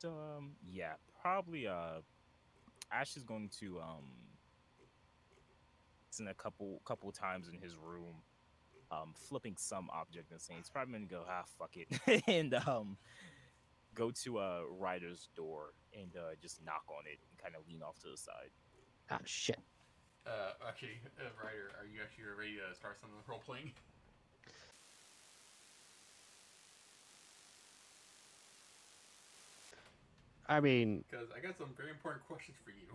Yeah, probably. Ash is going to in a couple times in his room, flipping some object and saying he's probably gonna go fuck it, and go to a Ryder's door and just knock on it and kind of lean off to the side. Ah, shit. Actually, Ryder, are you actually ready to start some role playing? I mean, Because I got some very important questions for you.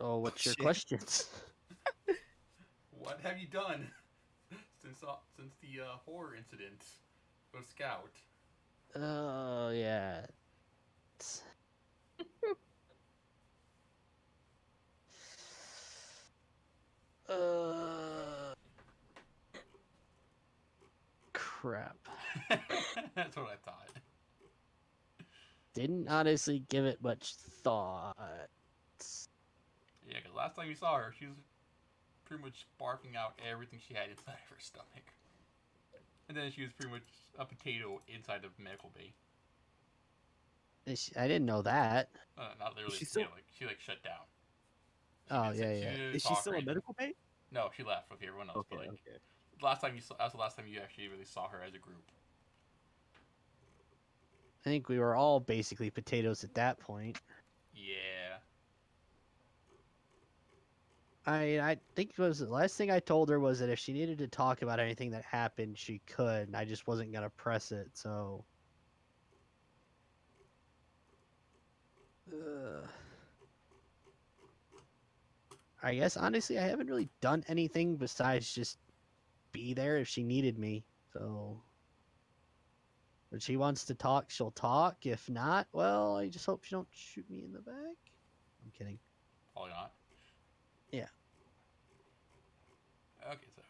oh, what's your Shit. questions? What have you done since the horror incident with Scout? Oh, yeah. Uh, crap. That's what I thought. Didn't honestly give it much thought. Yeah, because last time you saw her, she was pretty much barfing out everything she had inside of her stomach. And then she was pretty much a potato inside of medical bay. I didn't know that. Not literally She a potato, still like she like shut down. Oh, She yeah, she yeah. didn't is she talk still or a anything. medical bay? No, she left with everyone else. Okay, But like okay. last time that was the last time you actually really saw her as a group. I think we were all basically potatoes at that point. Yeah. I think it was the last thing I told her was that if she needed to talk about anything that happened, she could, and I just wasn't gonna press it. So, I guess honestly, I haven't really done anything besides just be there if she needed me. So, if she wants to talk, she'll talk. If not, well, I just hope she don't shoot me in the back. I'm kidding. Probably not. Yeah. Okay, so.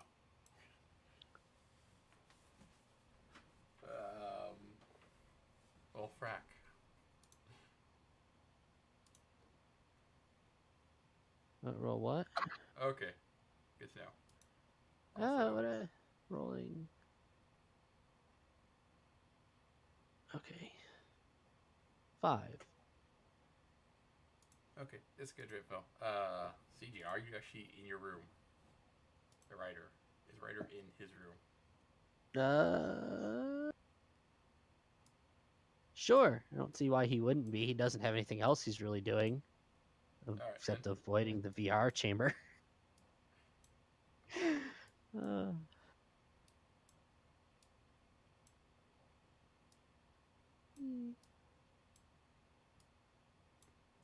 Um. Well, frack. Roll what? Okay. Good to know. Ah, what a rolling. Okay. 5. Okay, it's good info. CJ, are you actually in your room? The writer. Is writer in his room? Sure. I don't see why he wouldn't be. He doesn't have anything else he's really doing Alright, except then. avoiding the VR chamber. uh,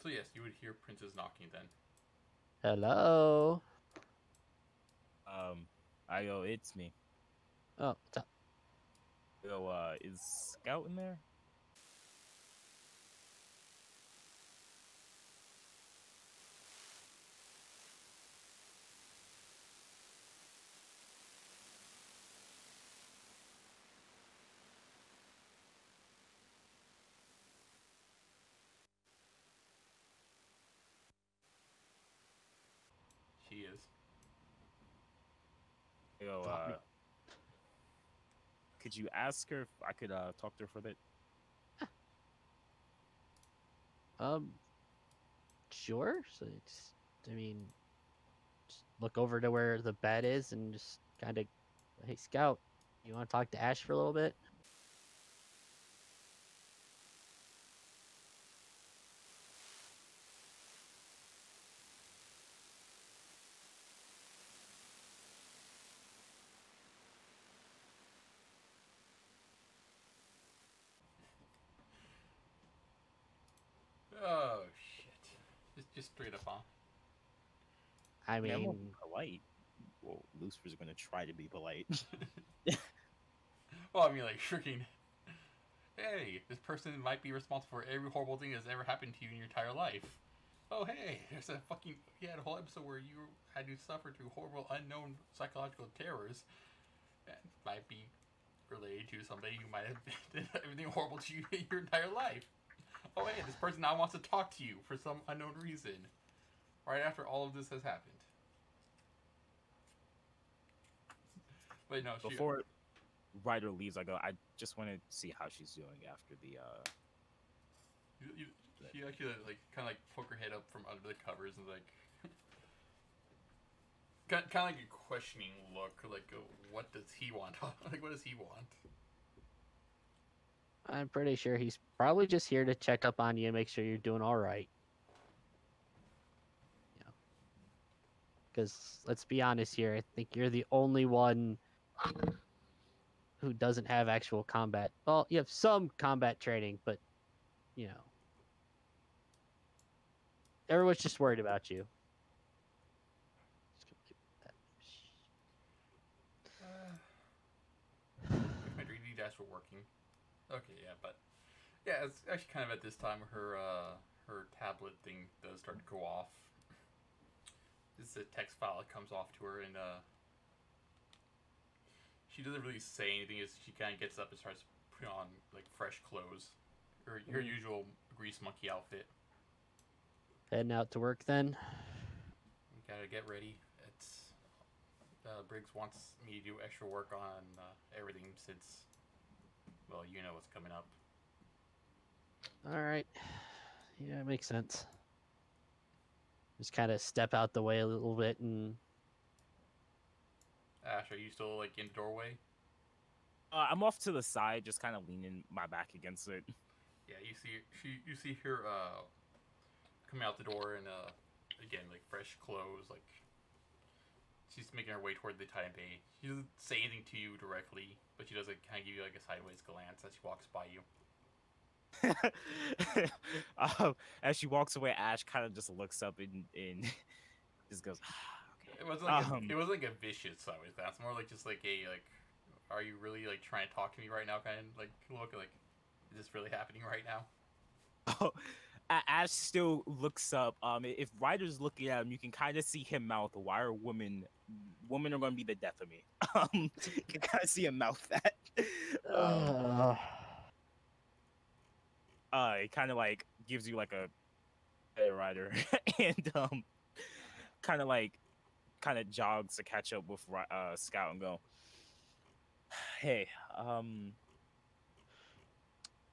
So yes, you would hear Princess knocking then. hello. Ayo, it's me. Oh, what's up? Yo, is Scout in there? She is. Yo, could you ask her if I could talk to her for a bit? Um, sure. So it's, I mean, just look over to where the bed is and just kind of, hey, Scout, you want to talk to Ash for a little bit? Oh shit! Just straight up, huh? I I'm gonna mean, be polite. Well, Lucifer's gonna try to be polite. Well, I mean, like freaking. Hey, this person might be responsible for every horrible thing that's ever happened to you in your entire life. Oh, hey, there's a fucking. You had a whole episode where you had to suffer through horrible, unknown psychological terrors that might be related to somebody who might have did everything horrible to you in your entire life. Oh, hey, this person now wants to talk to you for some unknown reason. Right after all of this has happened. But no, she. Before Ryder leaves, I go. I just want to see how she's doing after the She actually like kind of like poke her head up from under the covers and like kind of like a questioning look, like what does he want? Like what does he want? I'm pretty sure he's probably just here to check up on you and make sure you're doing all right. You know, because let's be honest here, I think you're the only one who doesn't have actual combat. Well, you have some combat training, but you know, everyone's just worried about you. If my 3D dash were working. Okay, yeah, but yeah, it's actually kind of at this time her tablet thing does start to go off. This is a text file that comes off to her, and she doesn't really say anything. As she kind of gets up and starts putting on like fresh clothes, her usual grease monkey outfit. Heading out to work then. You gotta get ready. It's Briggs wants me to do extra work on everything since, well, you know what's coming up. All right. Yeah, it makes sense. Just kind of step out the way a little bit and. Ash, are you still like in the doorway? I'm off to the side, just kind of leaning my back against it. Yeah, you see her coming out the door and again like fresh clothes, like she's making her way toward the Titan Bay. She doesn't say anything to you directly, but she does like kind of give you like a sideways glance as she walks by you. As she walks away, Ash kind of just looks up and just goes, okay. It wasn't like a vicious sideways glance, more like just like a like, are you really like trying to talk to me right now? Kind of like look like, is this really happening right now? Oh, Ash still looks up. If Ryder's looking at him, you can kind of see him mouth, "Why are women are going to be the death of me?" You can kind of see him mouth that. It kind of like gives you like a, "Hey, Ryder," and kind of jogs to catch up with Scout and go, "Hey,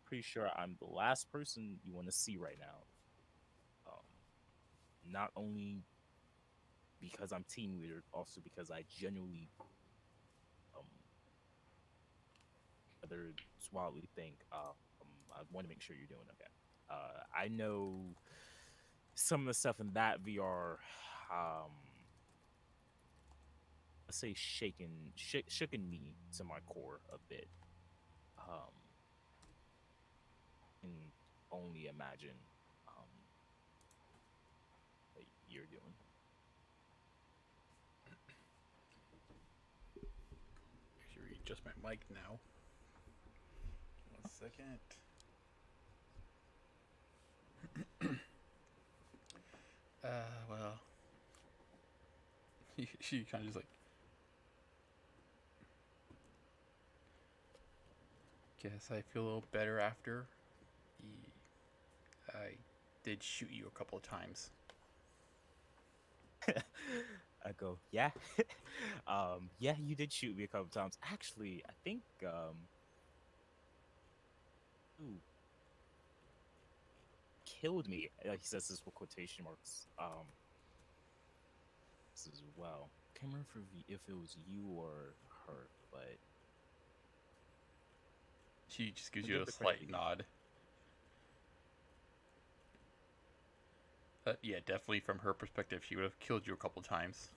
pretty sure I'm the last person you want to see right now. Not only because I'm team leader, also because I genuinely, rather wildly think, I want to make sure you're doing okay. I know some of the stuff in that VR, let's say shaken me to my core a bit. Can only imagine what you're doing." Actually, readjust my mic now. 1 second. Well, she kind of just like, guess I feel a little better after. I did shoot you a couple of times. I go, "Yeah, yeah, you did shoot me a couple times. Actually, I think, ooh, killed me." He says this with quotation marks. This as well. Can't remember if it was you or her, but She just gives I'll you give a the slight credit. nod. Yeah, definitely from her perspective, she would have killed you a couple of times.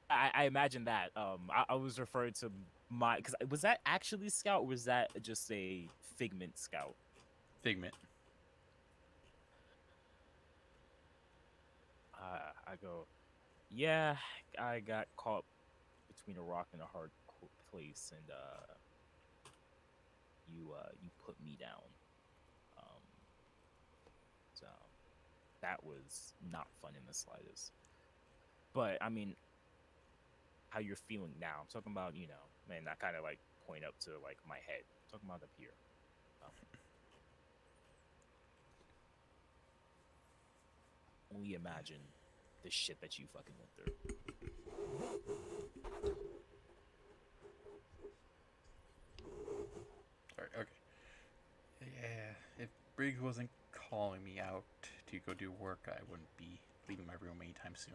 I imagine that. I was referring to my, because was that actually Scout, or was that just a Figment Scout? Figment. I go, "Yeah, I got caught between a rock and a hard place, and you put me down. Um, so that was not fun in the slightest. But I mean, how you're feeling now? I'm talking about, man, I kind of like point up to like my head. I'm talking about up here. Only imagine the shit that you fucking went through." Sorry. Okay. Yeah. Briggs wasn't calling me out to go do work, I wouldn't be leaving my room anytime soon.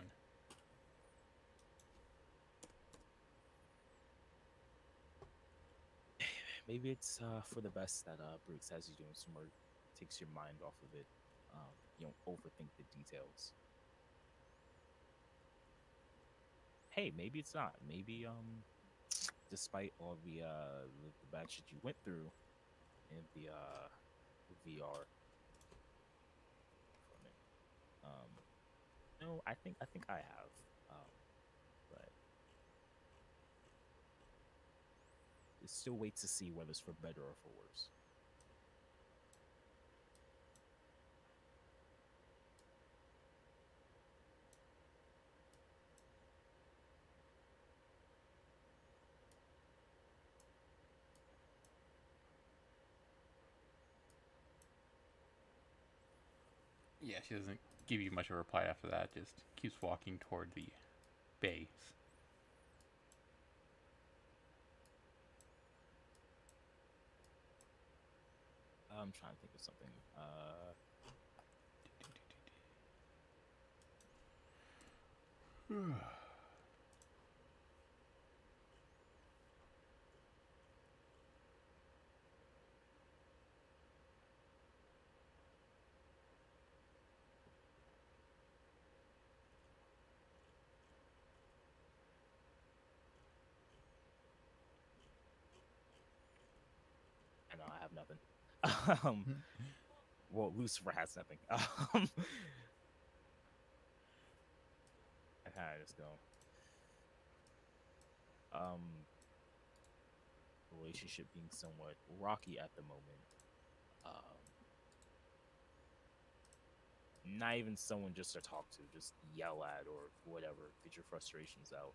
Maybe it's for the best that Briggs has you doing some work, takes your mind off of it. You don't overthink the details. Hey, maybe it's not. Maybe despite all the bad shit you went through in the VR from it, no, I think I have, but still wait to see whether it's for better or for worse. Yeah, she doesn't give you much of a reply after that. Just keeps walking toward the base. I'm trying to think of something. I know I have nothing. Well, Lucifer has nothing. I kind of just go. Relationship being somewhat rocky at the moment. Not even someone just to talk to, just yell at or whatever, get your frustrations out.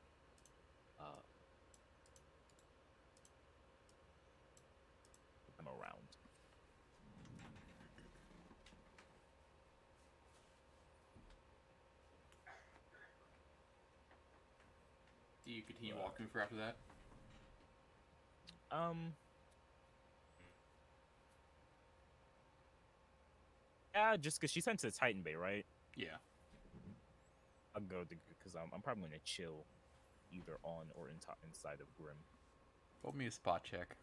I'm around. Do you continue walking for after that? Yeah, just because she sent to the Titan Bay, right? Yeah. I'll go because I'm probably gonna chill either on or inside of Grim. Roll me a spot check.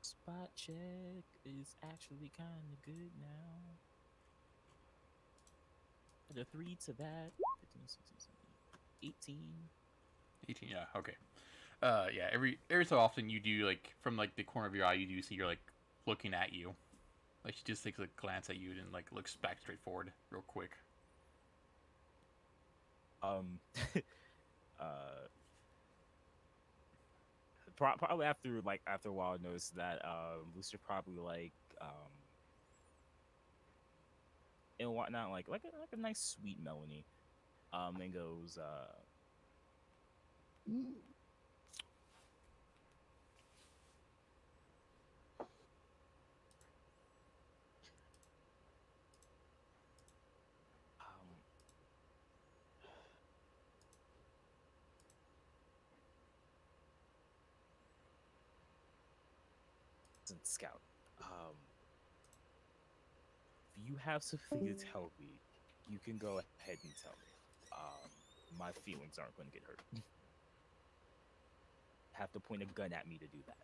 Spot check is actually kind of good now. Add a 3 to that. 15, 16, 17, 18. 18, yeah, okay. Yeah, every so often you do, like, from, like, the corner of your eye, you do see you're, like, looking at you. Like, she just takes a glance at you and, like, looks back straight forward real quick. Probably after a while, I noticed that Lucy probably and whatnot, like a nice sweet melody, and goes Scout, if you have something to tell me, you can go ahead and tell me. My feelings aren't going to get hurt. Have to point a gun at me to do that.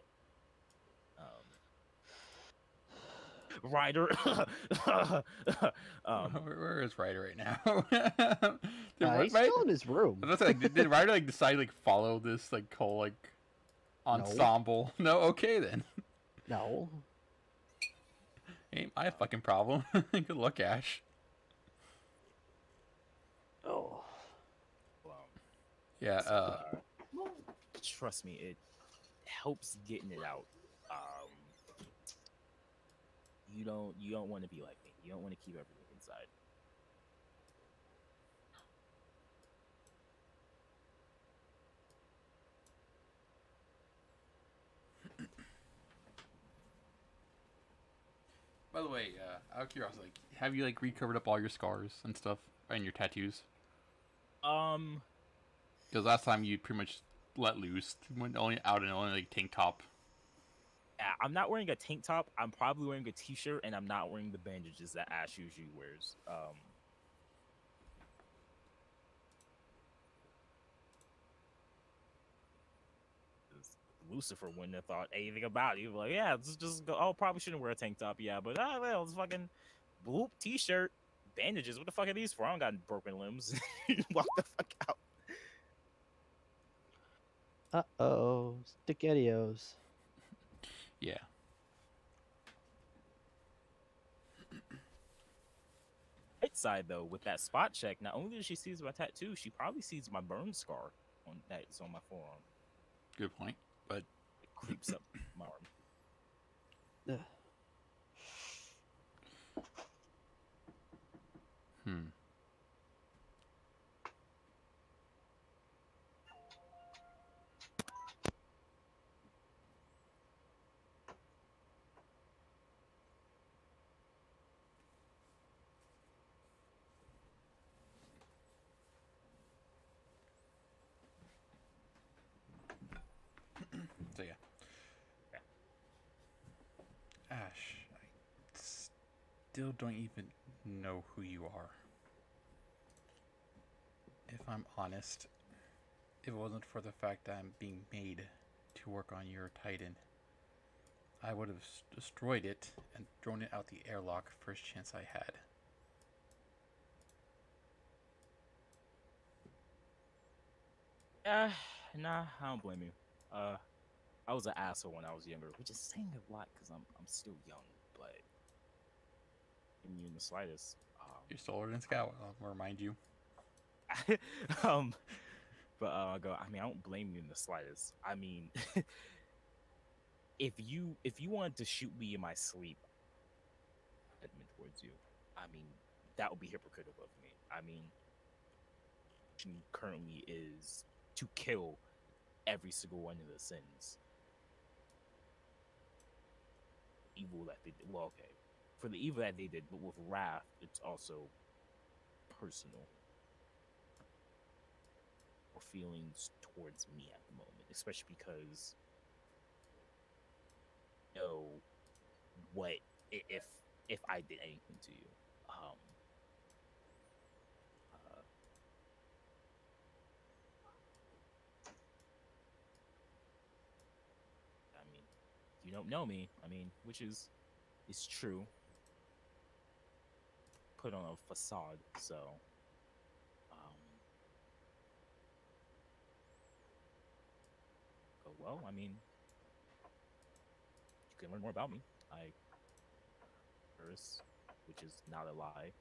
Ryder. Where is Ryder right now? He's still in his room. Did Ryder like decide like follow this like whole like ensemble? No, okay then. No. Ain't my fucking problem. Good luck, Ash. Oh. Yeah. Trust me, it helps getting it out. You don't want to be like me. You don't want to keep everything inside. By the way, out of curiosity, like, have you like recovered up all your scars and stuff and your tattoos? Because last time you pretty much let loose, went only out in only like tank top. I'm not wearing a tank top. I'm probably wearing a t-shirt, and I'm not wearing the bandages that Ash usually wears. 'Cause Lucifer wouldn't have thought anything about it. He was like, yeah, just go. Oh, probably shouldn't wear a tank top. Yeah, but well, it's fucking bloop t-shirt, bandages. What the fuck are these for? I don't got broken limbs. Walk the fuck out. Uh-oh. Spaghettios. Yeah. Right side though, with that spot check, not only does she sees my tattoo, she probably sees my burn scar on that's on my forearm. Good point. But It creeps up my arm. Ugh. hmm. So yeah. Ash, I still don't even know who you are. If I'm honest, if it wasn't for the fact that I'm being made to work on your Titan, I would have destroyed it and thrown it out the airlock first chance I had. Nah, I don't blame you. I was an asshole when I was younger, which is saying a lot because I'm still young, but in you in the slightest. You're still older than Scout, I'll remind you. Um, but I go. I mean, I don't blame you in the slightest. I mean, if you wanted to shoot me in my sleep, admit towards you, I mean, that would be hypocritical of me. I mean, currently is to kill every single one of the sins. Evil that they did. Well, okay. For the evil that they did, but with wrath, it's also personal. Or feelings towards me at the moment, especially because you know what if I did anything to you. I mean, you don't know me. I mean, which is true. Put on a facade, so go well. I mean, you can learn more about me. I curse, which is not a lie.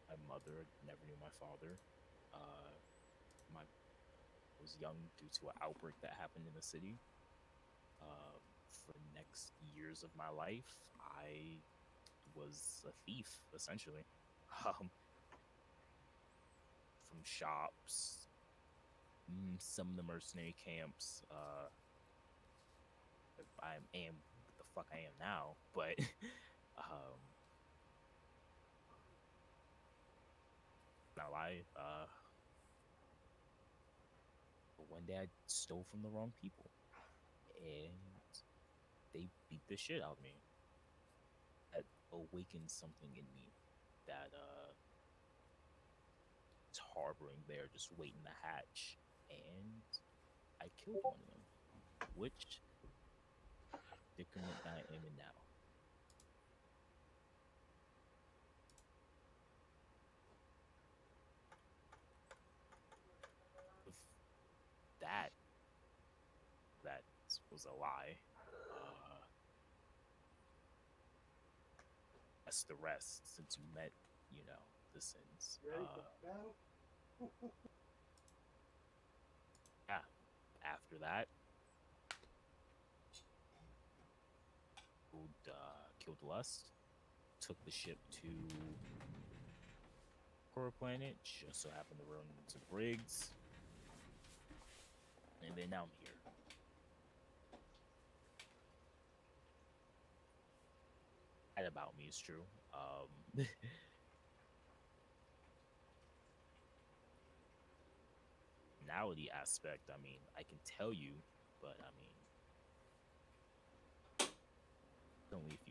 My mother never knew my father. My was young due to an outbreak that happened in the city. For the next years of my life, I was a thief, essentially. Um, from shops, some of the mercenary camps. I am what the fuck I am now, but not lie. But one day I stole from the wrong people, and they beat the shit out of me. That awakened something in me that it's harboring there, just waiting to hatch, and I killed one of them, which predicament that I am in now. If that was a lie, that's the rest. Since you met, the sins. Yeah. After that, killed Lust, took the ship to Core Planet, just so happened to run into Briggs, and then now I'm here. That about me is true. Personality aspect, I mean, I can tell you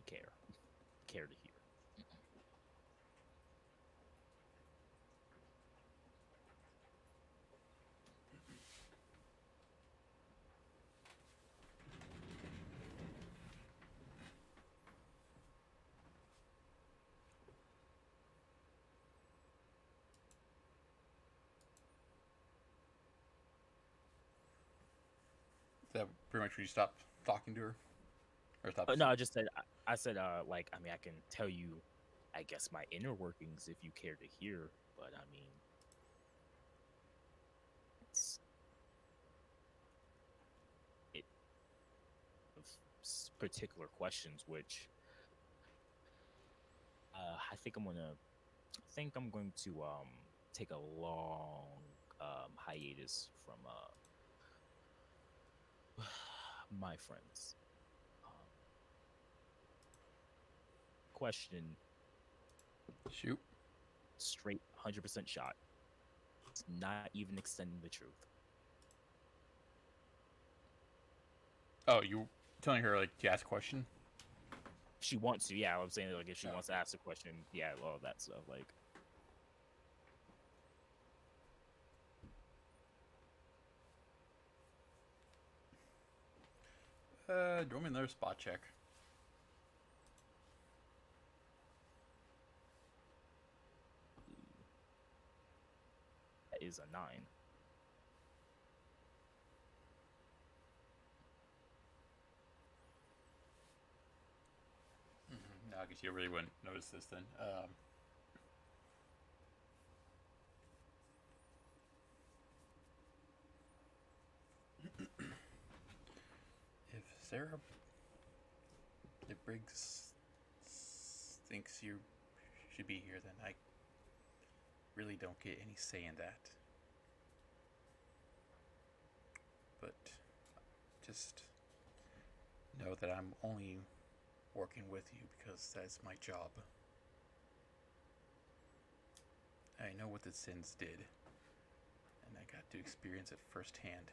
care to hear. Is that pretty much when you stop talking to her? Or stop? No, I just said I said like I mean I can tell you, I guess my inner workings if you care to hear, but I mean it's it of particular questions which I think I'm going to take a long hiatus from my friends. Um, question Shoot. straight 100% shot. It's not even extending the truth. Oh, you telling her like to ask a question? If she wants to, yeah, I'm saying like if she wants to ask a question, yeah, all that stuff. Like Draw me another spot check. that is a 9. No, I guess you really wouldn't notice this then. If Sarah, if Briggs thinks you should be here, then I really don't get any say in that. But just know that I'm only working with you because that's my job. I know what the Sins did, and I got to experience it firsthand.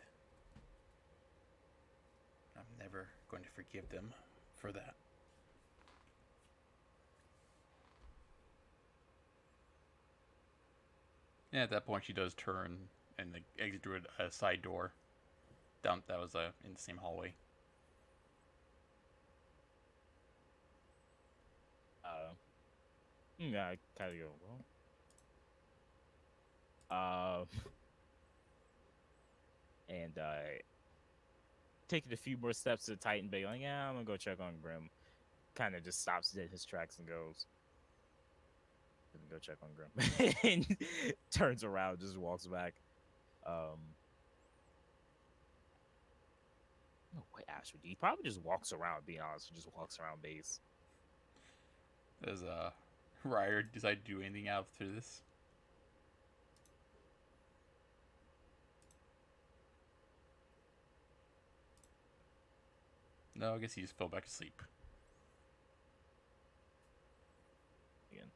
I'm never going to forgive them for that. And at that point, she does turn and exit through a side door. Down that was in the same hallway. Yeah, I kind of go and taking a few more steps to the Titan Bay, like, yeah, I'm gonna go check on Grim. Kind of just stops dead in his tracks and goes, go check on Grim, and turns around, just walks back. No, wait, Ashwood, he probably just walks around. Being honest, he just walks around base. Does Ryder decide to do anything after this? No, I guess he just fell back asleep. Again.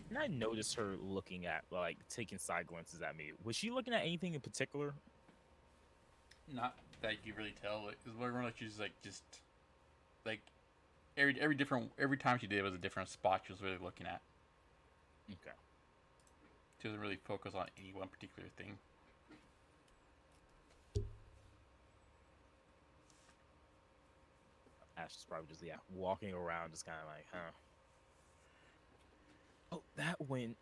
And I noticed her looking at, like, taking side glances at me. Was she looking at anything in particular? Not that you really tell. It's more like she's just like every time she did it was a different spot she was really looking at. Okay. She doesn't really focus on any one particular thing. Ash is probably just, yeah, walking around, just kind of like, huh. Oh, that went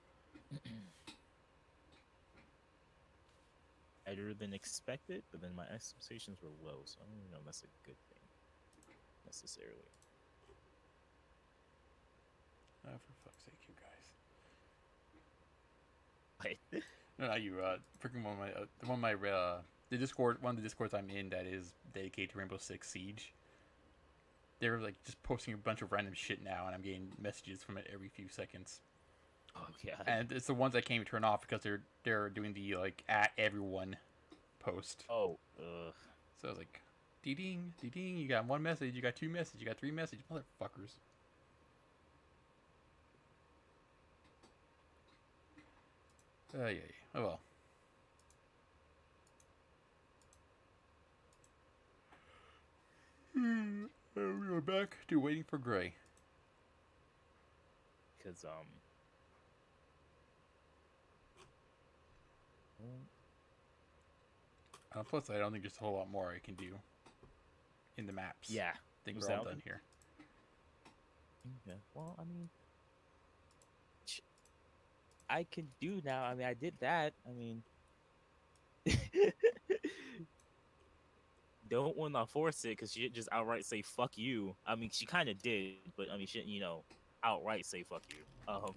better than expected, but then my expectations were low, so I don't even know if that's a good thing, necessarily. Oh, for fuck's sake, you guys. Like, No, you freaking one of my one of the discords I'm in that is dedicated to Rainbow Six Siege. They're like just posting a bunch of random shit now, and I'm getting messages from it every few seconds. oh, yeah. And it's the ones I can't even turn off because they're doing the like at everyone post. Oh, ugh. So I was like, ding, ding, you got one message, you got two messages, you got three messages, motherfuckers. Yeah. Oh well. We are back to waiting for Gray. Because Plus, I don't think there's a whole lot more I can do in the maps. yeah, I think was we're all that- done here. yeah. Well, I mean, I can do now. I mean, I did that. I mean, don't want to force it because she didn't just outright say "fuck you." I mean, she kind of did, but I mean, she didn't, outright say "fuck you." Uh,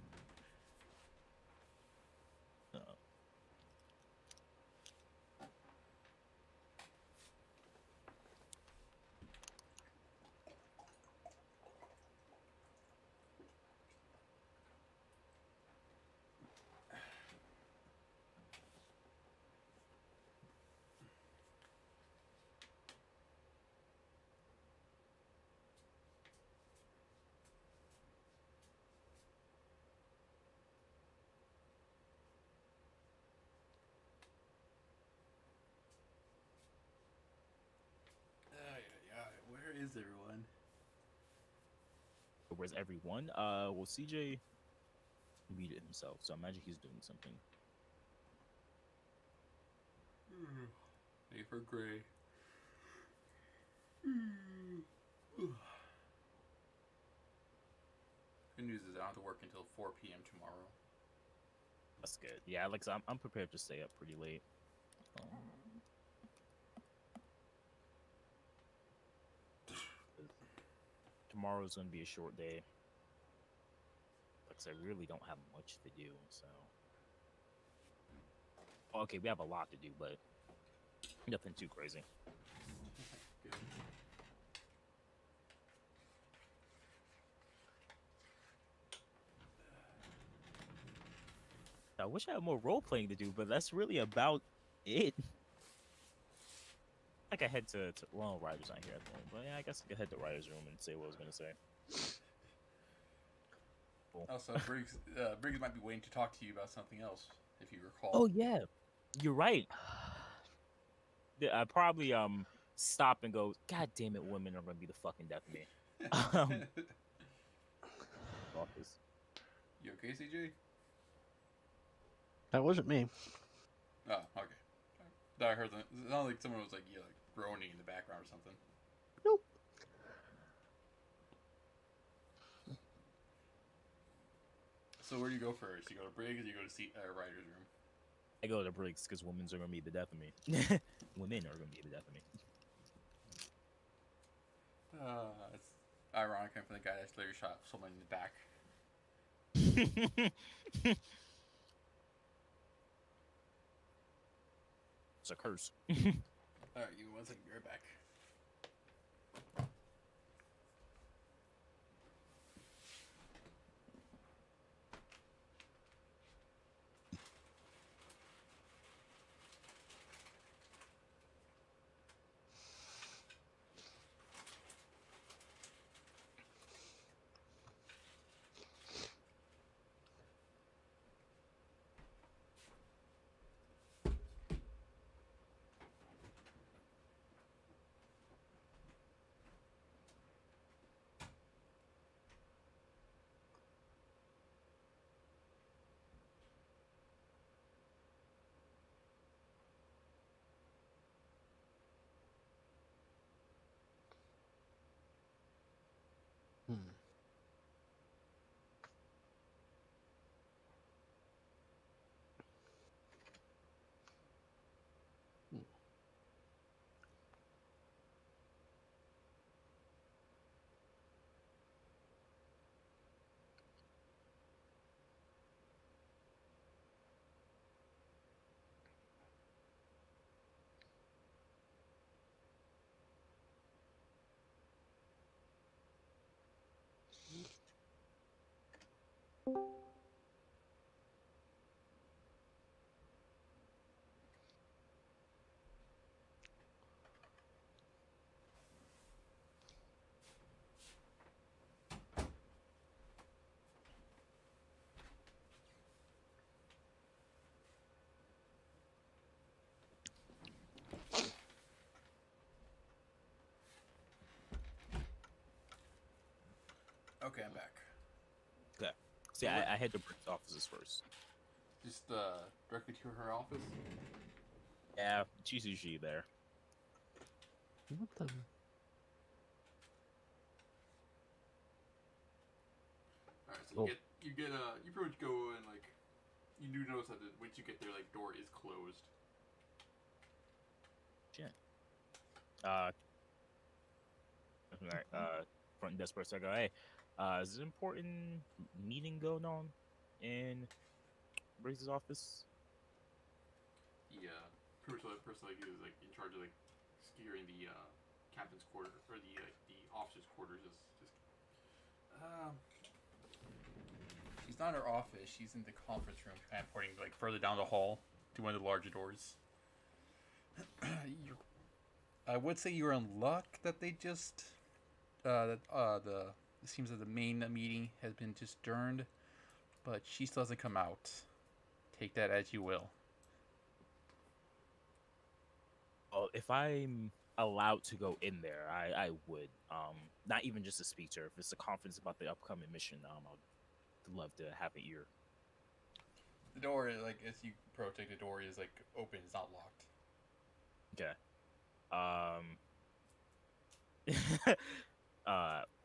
Where is everyone? where's everyone? Well, CJ muted himself, so I imagine he's doing something. Wait for Gray. Good news is I don't have to work until 4 p.m. tomorrow. That's good. Yeah, like so I'm prepared to stay up pretty late. Tomorrow's gonna be a short day. Like I said, I really don't have much to do, so. Okay, we have a lot to do, but nothing too crazy. Good. I wish I had more role playing to do, but that's really about it. Like I head to well, Ryder's not here at the moment, but yeah, I guess I could head to Ryder's room and say what I was gonna say. Cool. Also, Briggs might be waiting to talk to you about something else, if you recall. Oh yeah, you're right. I probably stop and go. God damn it, women are gonna be the fucking death of me. Office. You okay, CJ? That wasn't me. Oh, okay. I heard that. It sounded like someone was like groaning in the background or something. Nope. So where do you go first? You go to Briggs or you go to Ryder's room? I go to Briggs because women's are gonna be the death of me. Women are gonna be the death of me. It's ironic coming from the guy that's literally shot someone in the back. It's a curse. Alright, give me 1 second, be right back. Hmm. Okay, I'm back. Okay. See, I head to Brick's offices first. Just directly to her office. Yeah, she's usually there. What the? All right, so Cool. you pretty much go and like you do notice that once you get there, like door is closed. Shit. Front desk person, I go, hey, is this an important meeting going on in Briggs' office? The pretty much the person like is like in charge of like securing the captain's quarter or the officer's quarters is just She's not in her office. She's in the conference room, kind of pointing like further down the hall to one of the larger doors. I would say you're in luck that they just it seems that the main meeting has been just adjourned, but she still hasn't come out. Take that as you will. Oh, if I'm allowed to go in there, I would. Not even just to speak to her. If it's a conference about the upcoming mission, I'd love to have an ear. The door, like as you approach, the door is like open. It's not locked. Okay.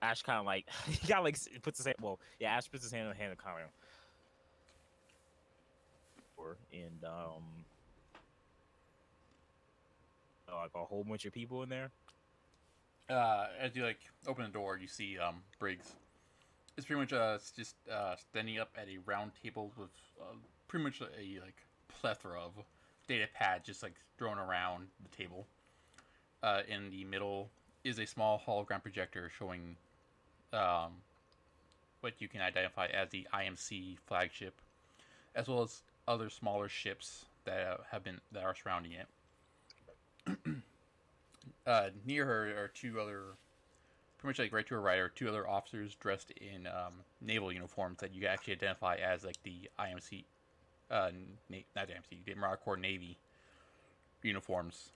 Ash kind of like he got like puts his hand. Well, yeah, Ash puts his hand on the hand of Connor. And like a whole bunch of people in there. As you like open the door, you see Briggs. It's pretty much just standing up at a round table with pretty much a like plethora of data pads just like thrown around the table. In the middle is a small hologram projector showing what you can identify as the IMC flagship, as well as other smaller ships that are surrounding it. Near her are two other, pretty much like right to her right, are two other officers dressed in naval uniforms that you can actually identify as like the IMC, not the IMC, the Marine Corps Navy uniforms,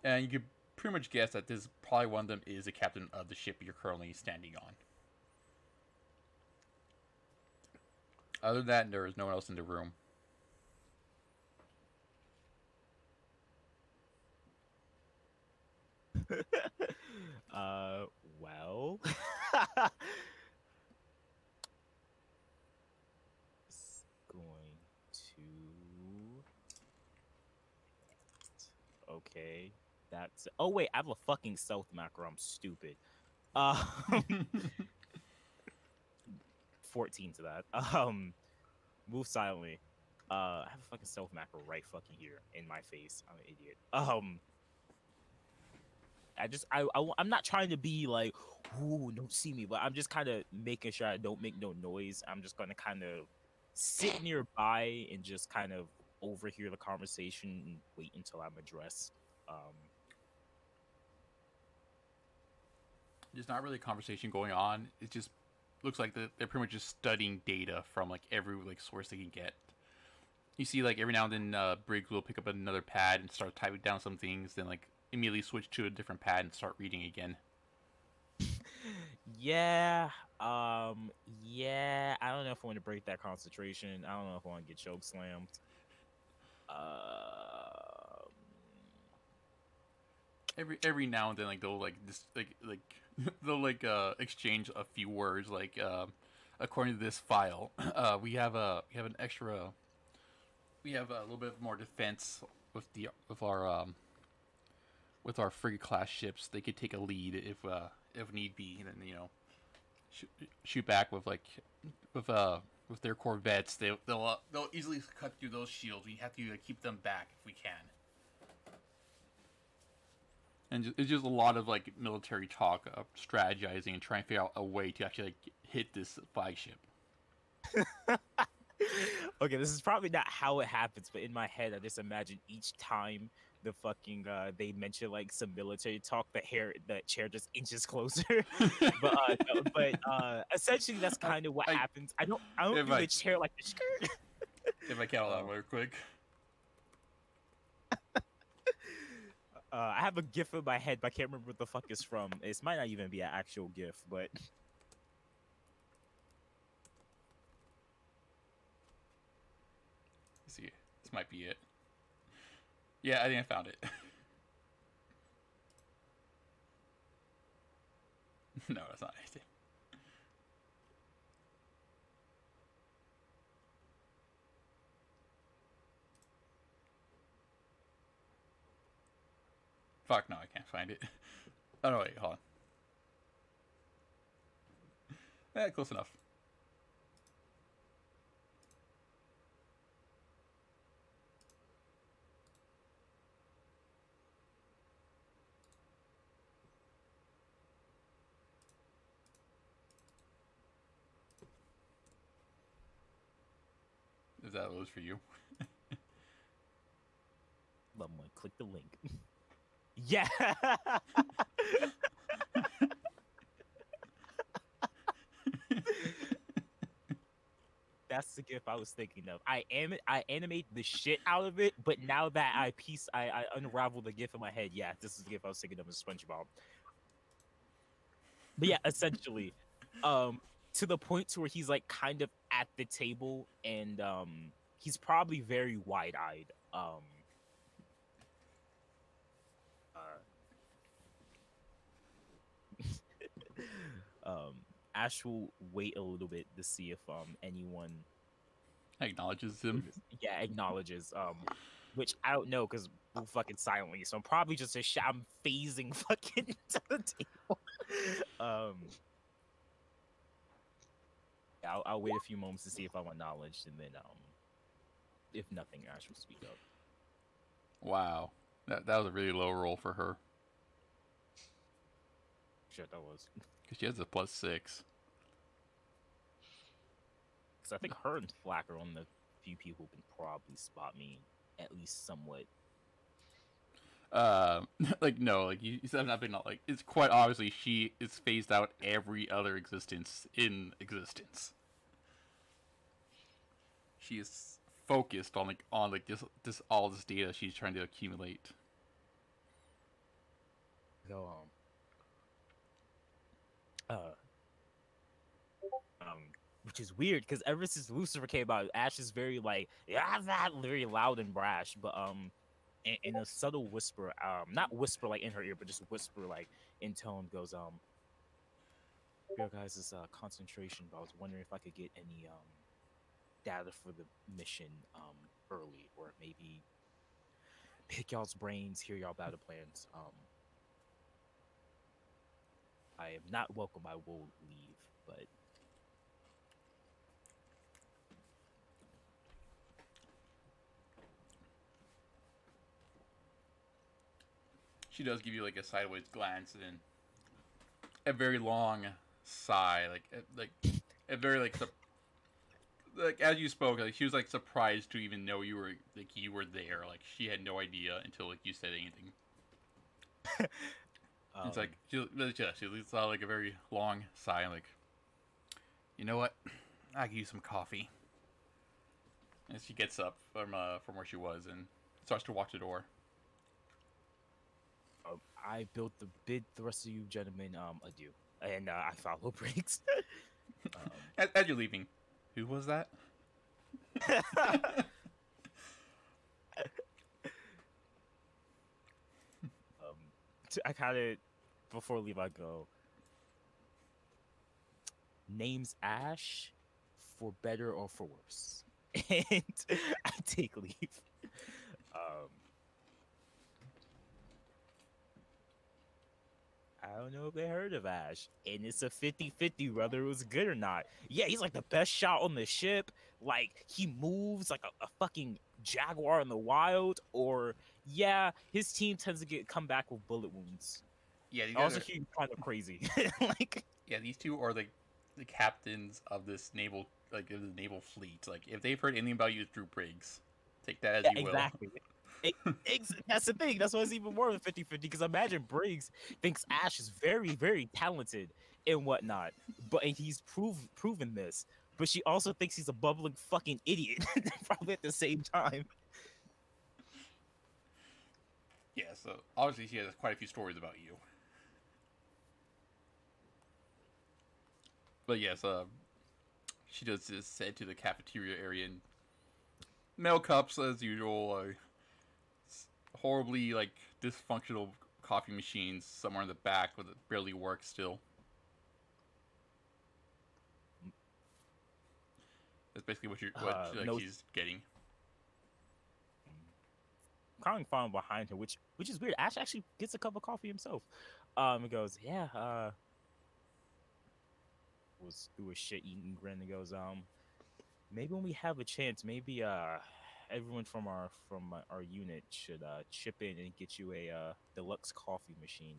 and you could pretty much guess that this probably one of them is the captain of the ship you're currently standing on. Other than that, there is no one else in the room. Well. It's going to. Okay. That's. Oh, wait. I have a fucking stealth macro. I'm stupid. 14 to that. Move silently. I have a fucking stealth macro right fucking here in my face. I'm an idiot. I'm not trying to be like, ooh, don't see me, but I'm just kind of making sure I don't make no noise. I'm just gonna kind of sit nearby and just kind of overhear the conversation and wait until I'm addressed. There's not really a conversation going on. It just looks like they're pretty much just studying data from like every like source they can get. You see, like every now and then, Briggs will pick up another pad and start typing down some things, then like immediately switch to a different pad and start reading again. Yeah. Yeah. I don't know if I want to break that concentration. I don't know if I want to get choke slammed. Every now and then, like they'll like this like they'll like exchange a few words. Like according to this file, we have a little bit more defense with our frigate class ships. They could take a lead if need be, and then shoot back with with their corvettes. They'll easily cut through those shields. We have to keep them back if we can. And it's just a lot of like military talk, strategizing, and trying to figure out a way to actually like hit this flagship. Okay, this is probably not how it happens, but in my head, I just imagine each time the fucking they mention like some military talk, the chair just inches closer. but essentially that's kind of what happens. I don't do the chair like the skirt. If I count all that real quick. I have a GIF in my head, but I can't remember what the fuck it's from. It might not even be an actual GIF, but see. This might be it. Yeah, I think I found it. No, that's not anything. Fuck, no, I can't find it. Oh, no, wait, hold on. Close enough. Is that those for you? I'm gonna click the link. Yeah. That's the gif I was thinking of. I animate the shit out of it, but now that I unravel the gif in my head, yeah, this is the gif I was thinking of in SpongeBob. But yeah, essentially, to the point to where he's like kind of at the table and he's probably very wide-eyed. Ash will wait a little bit to see if anyone Acknowledges him. acknowledges which I don't know because we're fucking silently, so I'm probably just I'm phasing fucking to the table. Yeah, I'll wait a few moments to see if I'm acknowledged, and then if nothing, Ash will speak up. Wow, that was a really low roll for her. Shit, that was. Because she has a +6. Because I think her and Flack are on the few people who can probably spot me at least somewhat. Like no, like you said, not been like it's quite obviously she is phased out every other existence in existence. She is focused on this all this data she's trying to accumulate. So which is weird because ever since Lucifer came out, Ash is very like very loud and brash, but in a subtle whisper, not whisper like in her ear, but just whisper like in tone goes your guys' concentration, but I was wondering if I could get any data for the mission early, or maybe pick y'all's brains, hear y'all battle plans. I am not welcome, I will leave, but She does give you like a sideways glance and then a very long sigh, like a very like as you spoke, like she was like surprised to even know you were there. Like she had no idea until like you said anything. It's like she lets out like a very long sigh, and like, you know what? I could use some coffee. And she gets up from where she was and starts to walk the door. I built the bid the rest of you gentlemen adieu, and I follow Briggs. As you're leaving, who was that? I kind of before leave I go. Name's Ash, for better or for worse, and I take leave. I don't know if they heard of Ash, and it's a 50-50 whether it was good or not. Yeah, he's like the best shot on the ship. Like he moves like a fucking jaguar in the wild. Or yeah, his team tends to come back with bullet wounds. Yeah, Also, he's kind of crazy. Like yeah, these two are like the captains of this naval fleet. Like if they've heard anything about you, it's Drew Briggs. Take that as you will. Exactly. That's the thing. That's why it's even more of a 50-50. Because imagine Briggs thinks Ash is very, very talented and whatnot, but he's proven this. But she also thinks he's a bubbling fucking idiot, probably at the same time. Yeah, so obviously she has quite a few stories about you. But yes, she does just head to the cafeteria area and Mail cups as usual. Horribly dysfunctional coffee machines somewhere in the back that barely work still. That's basically what No, she's getting. kind of following behind her, which is weird. Ash actually gets a cup of coffee himself. He goes, yeah, was through a shit eating grin and goes, maybe when we have a chance, maybe everyone from our unit should chip in and get you a deluxe coffee machine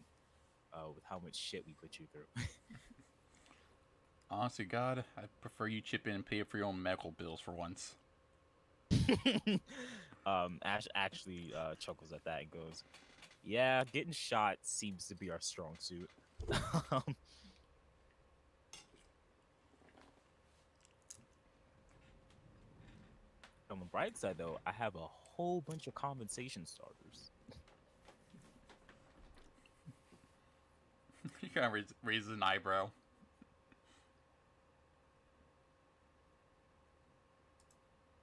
with how much shit we put you through. Honestly, God, I prefer you chip in and pay for your own medical bills for once. Ash actually chuckles at that and goes, yeah, getting shot seems to be our strong suit. On the bright side, though, I have a whole bunch of compensation starters. He kind of raises an eyebrow.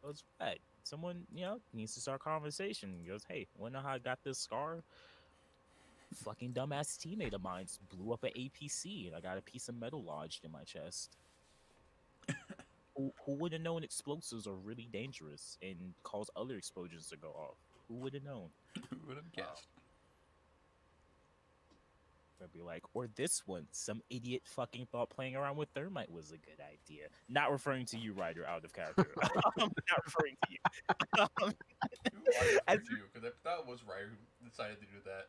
Goes, right. Someone, needs to start a conversation. He goes, hey, wanna know how I got this scar? Fucking dumbass teammate of mine blew up an APC and I got a piece of metal lodged in my chest. Who would have known explosives are really dangerous and cause other explosions to go off? Who would have known? Who would have guessed? I'd be like, or this one, some idiot fucking thought playing around with thermite was a good idea. Not referring to you, Ryder, out of character. I'm not referring to you. Because if that was Ryder who decided to do that.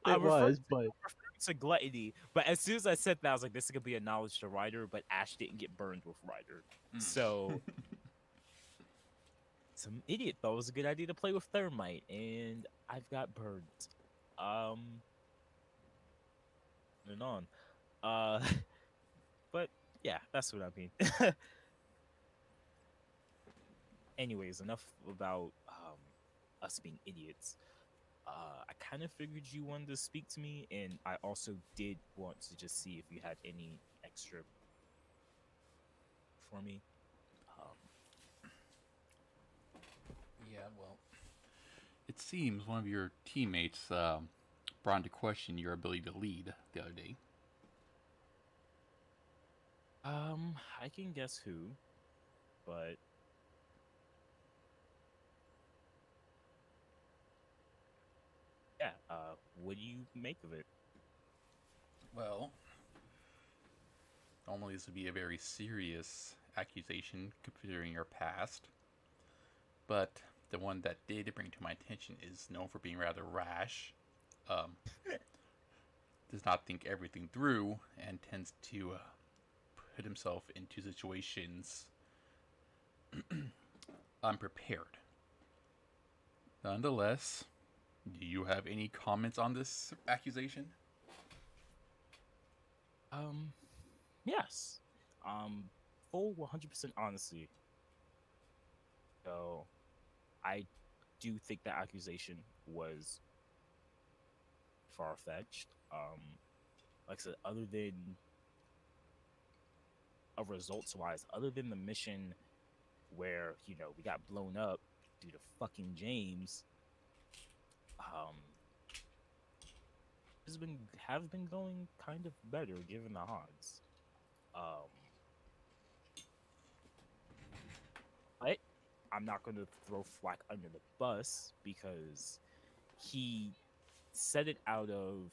It was, but I'm referring to gluttony. But as soon as I said that, I was like, this is gonna be a knowledge to Ryder, but Ash didn't get burned with Ryder. So some idiot thought it was a good idea to play with thermite, and I've got burned. And on. But yeah, that's what I mean. Anyways, enough about us being idiots. I kind of figured you wanted to speak to me, and I also did want to just see if you had any extra for me. Yeah, well, it seems one of your teammates brought into question your ability to lead the other day. I can guess who, but yeah, what do you make of it? Well, normally this would be a very serious accusation considering your past, but the one that did bring to my attention is known for being rather rash, does not think everything through, and tends to put himself into situations unprepared. Nonetheless, do you have any comments on this accusation? Yes. Full 100% honesty. So, I do think that accusation was far-fetched. Like I said, other than results-wise, other than the mission where, we got blown up due to fucking James, have been going kind of better given the odds. But I'm not going to throw Flack under the bus because he said it out of,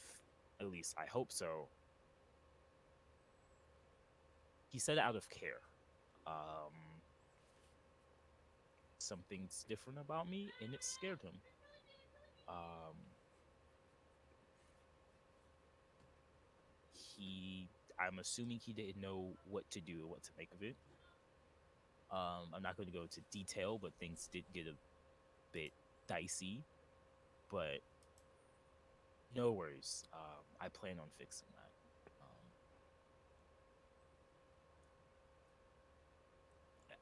at least I hope so, he said it out of care. Something's different about me, and it scared him. I'm assuming he didn't know what to do or what to make of it. I'm not going to go into detail, but things did get a bit dicey. But no worries. I plan on fixing that.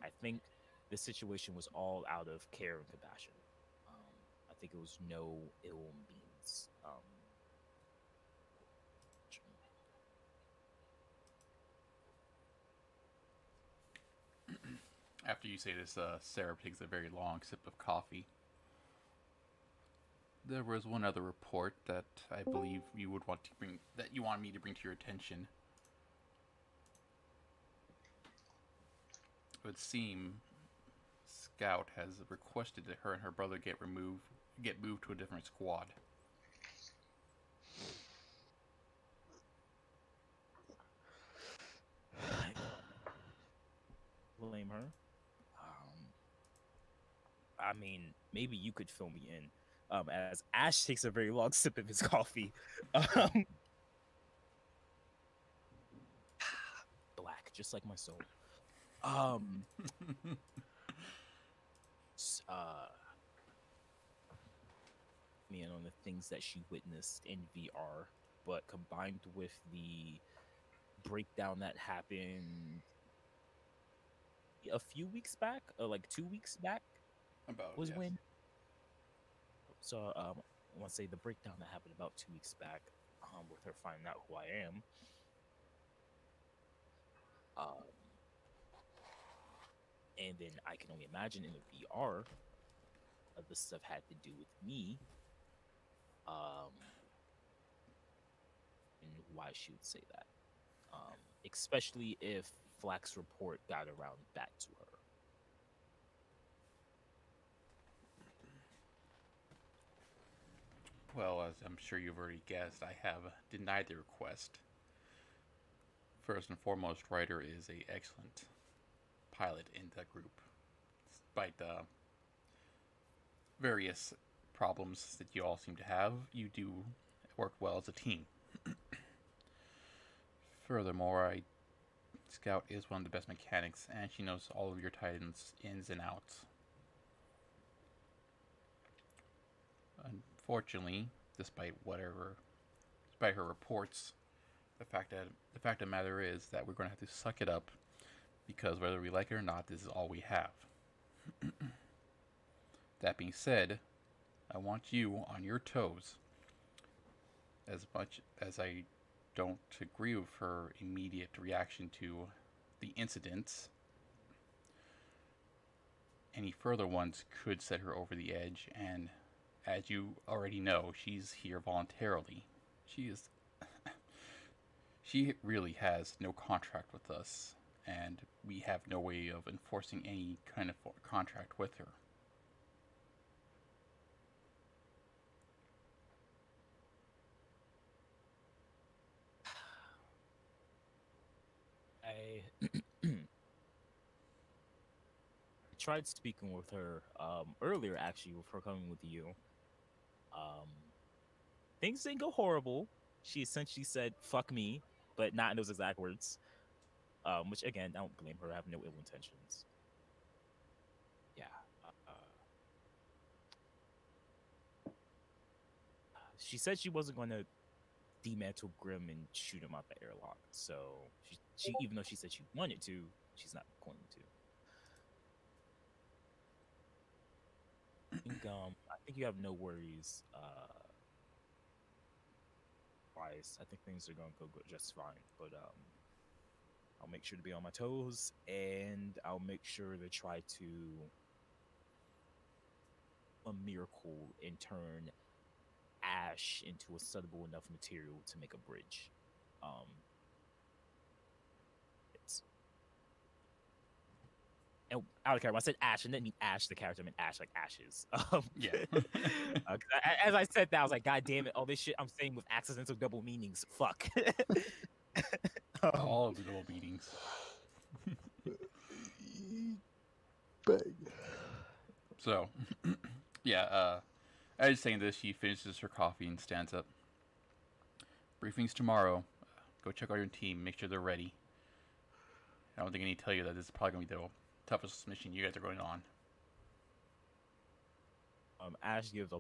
I think the situation was all out of care and compassion. I think it was no ill means. After you say this, Sarah takes a very long sip of coffee. There was one other report that I believe you would want to bring, that you want me to bring to your attention. It would seem Scout has requested that her and her brother get moved to a different squad. Blame her. I mean, maybe you could fill me in. As Ash takes a very long sip of his coffee. Black, just like my soul. Man, on the things that she witnessed in VR, but combined with the breakdown that happened a few weeks back, or like 2 weeks back, About was yes. when. So I want to say the breakdown that happened about 2 weeks back, with her finding out who I am. And then I can only imagine in the VR, the stuff had to do with me. And why she would say that. Especially if Flack's report got around back to her. Well, as I'm sure you've already guessed, I have denied the request. First and foremost, Ryder is an excellent pilot in the group, despite the various problems that you all seem to have. You do work well as a team. Furthermore, Scout is one of the best mechanics, and she knows all of your Titans' ins and outs. Unfortunately, despite her reports, the fact of the matter is that we're going to have to suck it up, because whether we like it or not, this is all we have. That being said, I want you on your toes. As much as I don't agree with her immediate reaction to the incidents, any further ones could set her over the edge, and as you already know, she's here voluntarily. She really has no contract with us, and we have no way of enforcing any kind of contract with her. I tried speaking with her earlier, actually, with her coming with you. Things didn't go horrible. She essentially said, fuck me, but not in those exact words. Which, again, I don't blame her. I have no ill intentions. Yeah. She said she wasn't going to demantle Grim and shoot him out the airlock. So, she even though she said she wanted to, she's not going to. I think you have no worries. I think things are going to go just fine. But I'll make sure to be on my toes, and I'll make sure to try to a miracle and turn ash into a suitable enough material to make a bridge. And out of character, when I said ash, I didn't mean ash the character, I meant ash like ashes. Yeah. As I said that, I was like, God damn it, all this shit I'm saying with accidental double meanings. Fuck. All of the double meanings. Bang. So, yeah, as saying this, she finishes her coffee and stands up. Briefings tomorrow. Go check out your team. Make sure they're ready. I don't think I need to tell you that this is probably going to be the toughest mission you guys are going on. Ash gives a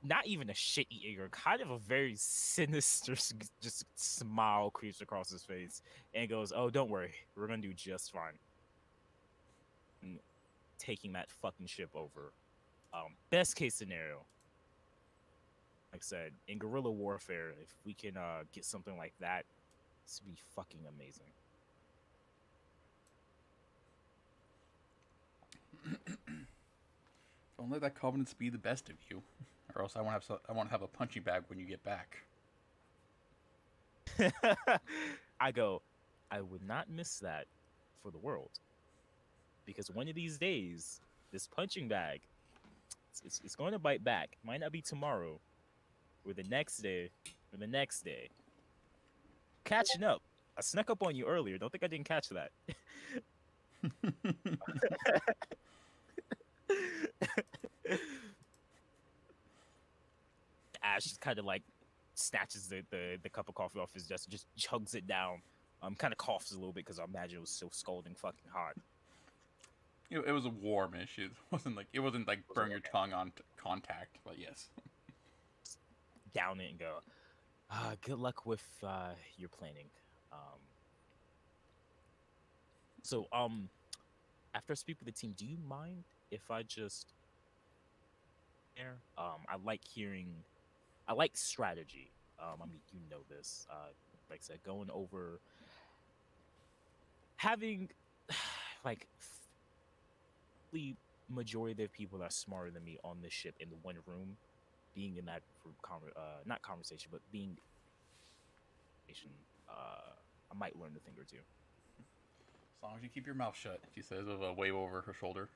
not even a shit eater, kind of a very sinister, just smile creeps across his face and goes, "Oh, don't worry, we're gonna do just fine." And taking that fucking ship over. Best case scenario, like I said, in guerrilla warfare, if we can get something like that, this would be fucking amazing. Don't let that confidence be the best of you, or else I won't have a punching bag when you get back. I go, I would not miss that for the world. Because one of these days, this punching bag, it's going to bite back. Might not be tomorrow, or the next day, or the next day. Catching up. I snuck up on you earlier. Don't think I didn't catch that. Ash just kind of like snatches the cup of coffee off his desk, just chugs it down. Kind of coughs a little bit because I imagine it was so scalding fucking hot. It was a warmish. It wasn't like burn your tongue on contact, but yes. Down it and go. Good luck with your planning. So after I speak with the team, do you mind if I just I like strategy. I mean, you know this. Like I said, going over having like the majority of people that are smarter than me on this ship in the one room, being in that not conversation, but being I might learn a thing or two. As long as you keep your mouth shut, she says with a wave over her shoulder.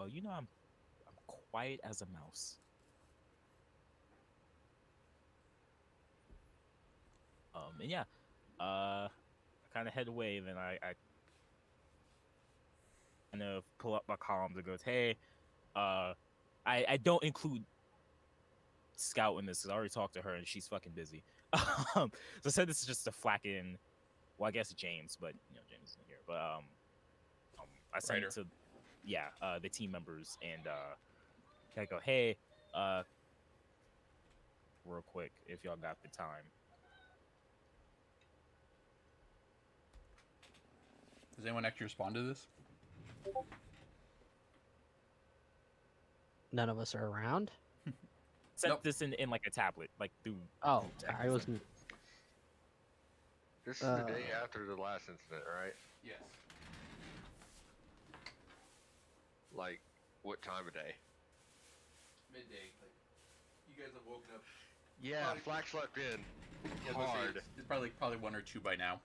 You know, I'm quiet as a mouse. And yeah, I kind of head away, and then I kind of pull up my columns and goes, hey, I don't include Scout in this because I already talked to her and she's fucking busy. So I said this is just a flacken. Well, I guess James, but you know James isn't here. But I sent it to the team members and I go, hey, real quick, if y'all got the time. Does anyone actually respond to this? None of us are around. Sent this in like a tablet, like through. Oh, I wasn't. This is the day after the last incident, right? Yes. Like, what time of day? Midday. Like, you guys have woken up. Yeah, Probably- Flack slept in Yeah, I was gonna say, hard. It's probably 1 or 2 by now.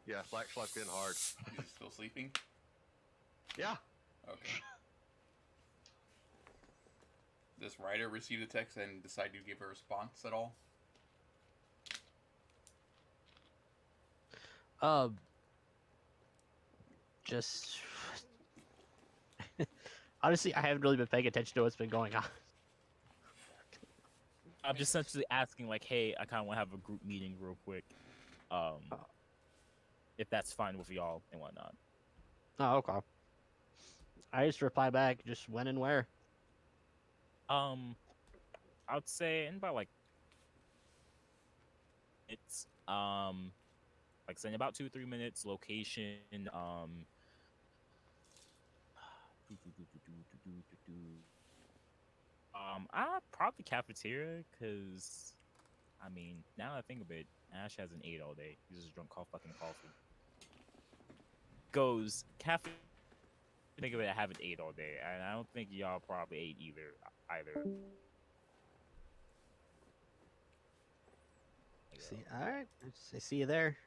Yeah, Flack slept in hard. Is he still sleeping? Yeah. Okay. Does Ryder receive the text and decide to give a response at all? Just honestly, I haven't really been paying attention to what's been going on. I'm just essentially asking, like, hey, I kind of want to have a group meeting real quick, if that's fine with y'all and whatnot. Oh, okay. I just reply back, just when and where. I would say in about like it's like saying about 2-3 minutes. Location probably cafeteria, because I mean, now that I think of it, Ash hasn't ate all day. He's just drunk fucking coffee. Goes cafe. Think of it, I haven't ate all day, and I don't think y'all probably ate either. See, all right, I see you there.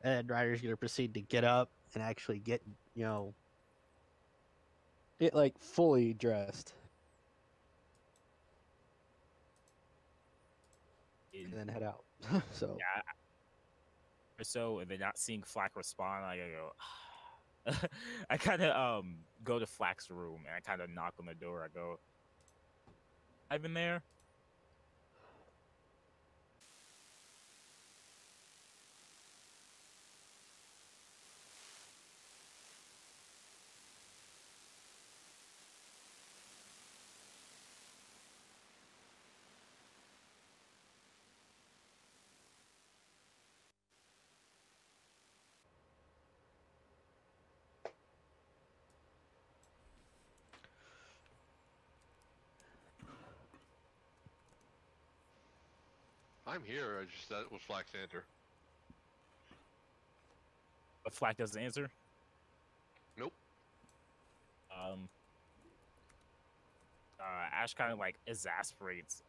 And Ryder's gonna proceed to get up and actually get like fully dressed, and then head out. So Yeah, or so, and then not seeing Flack respond, I go. I kind of go to Flack's room and I kind of knock on the door. I go, "I've been there." I'm here. That was Flack's answer. But Flack doesn't answer. Nope. Ash kind of like exasperates.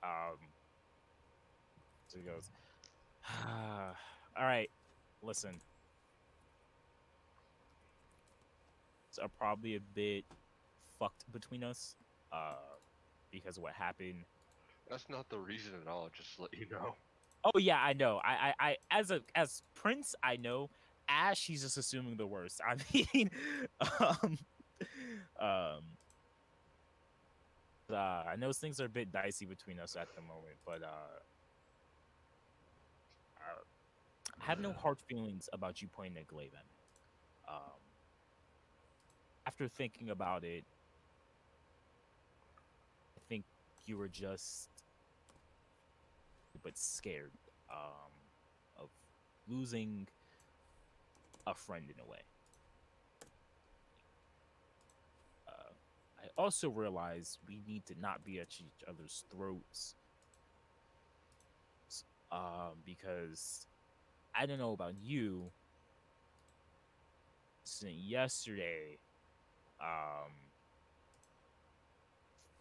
So he goes, "All right, listen. It's probably a bit fucked between us, because of what happened. That's not the reason at all. Just to let you know. Oh yeah, I know. As Prince, I know. Ash, he's just assuming the worst. I mean, um, um, I know things are a bit dicey between us at the moment, but I have no hard feelings about you pointing a glaive at me. After thinking about it, I think you were just but scared of losing a friend in a way. I also realize we need to not be at each other's throats, because I don't know about you. Since yesterday,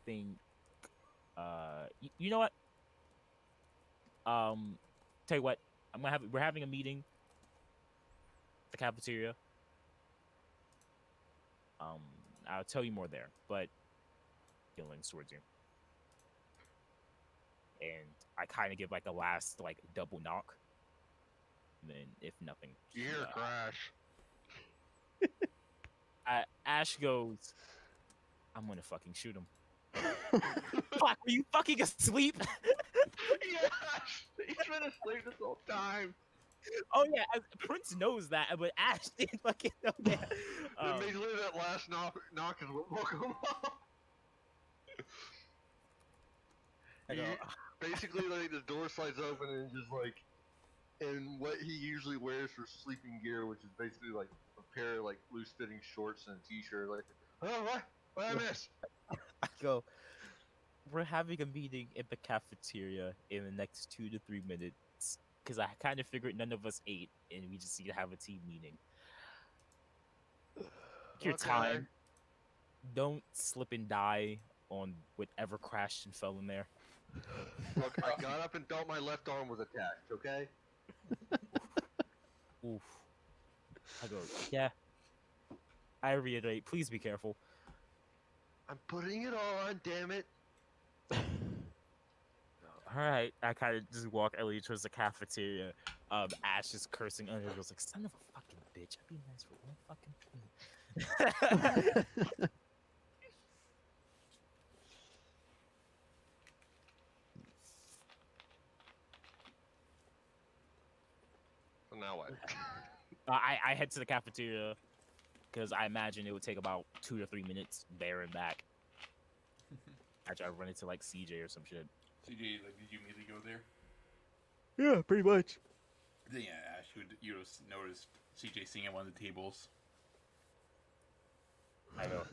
think, you know what? Tell you what, we're having a meeting at the cafeteria. I'll tell you more there, but feelings towards you. And I kind of give like a last like double knock. And then if nothing, You hear a crash. Ash goes, I'm gonna fucking shoot him. Fuck, were you fucking asleep? Yes! He's been asleep this whole time. Oh yeah, Prince knows that, but Ash didn't fucking know that. Basically, that last knock is what woke him up. I go, Basically, like, the door slides open and just like, and what he usually wears for sleeping gear, which is basically like a pair of like loose-fitting shorts and a t-shirt. Like, oh, what I miss? I go, we're having a meeting in the cafeteria in the next 2 to 3 minutes because I kind of figured none of us ate and we just need to have a team meeting. Take your time. Don't slip and die on whatever crashed and fell in there. Look, I got up and thought my left arm was attached. Okay. Oof. I go, yeah. I reiterate, please be careful. I'm putting it on. Damn it. All right, I kind of just walk Ellie towards the cafeteria. Ash is cursing under. Goes like, "Son of a fucking bitch! I'd be nice for one fucking thing." So now what? I head to the cafeteria because I imagine it would take about 2 to 3 minutes there and back. Actually, I run into like CJ or some shit. CJ, like, did you immediately go there? Yeah, pretty much. Then yeah, Ash, you noticed CJ sitting at one of the tables. I go,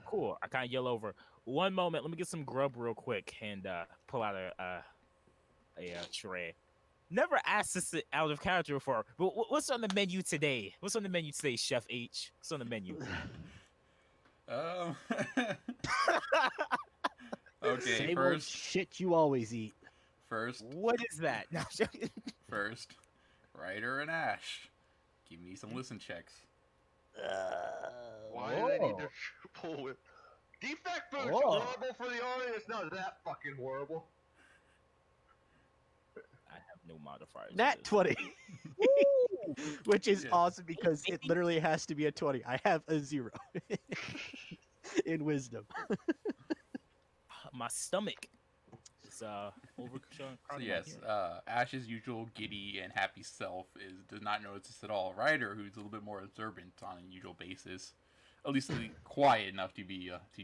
cool. I kind of yell over, "One moment, let me get some grub real quick," and pull out a tray. Never asked this out of character before, but what's on the menu today? What's on the menu today, Chef H? What's on the menu? Okay, Same old first, shit you always eat. What is that? No, I'm joking. First, Ryder and Ash, give me some listen checks. Why do they need to pull with defect food's horrible for the audience? It's not that fucking horrible. I have no modifiers. Nat 20. Which is awesome because it literally has to be a 20. I have a 0 in wisdom. My stomach is overshowing. So yes, Ash's usual giddy and happy self does not notice this at all. Ryder, who's a little bit more observant on a usual basis, at least quiet enough to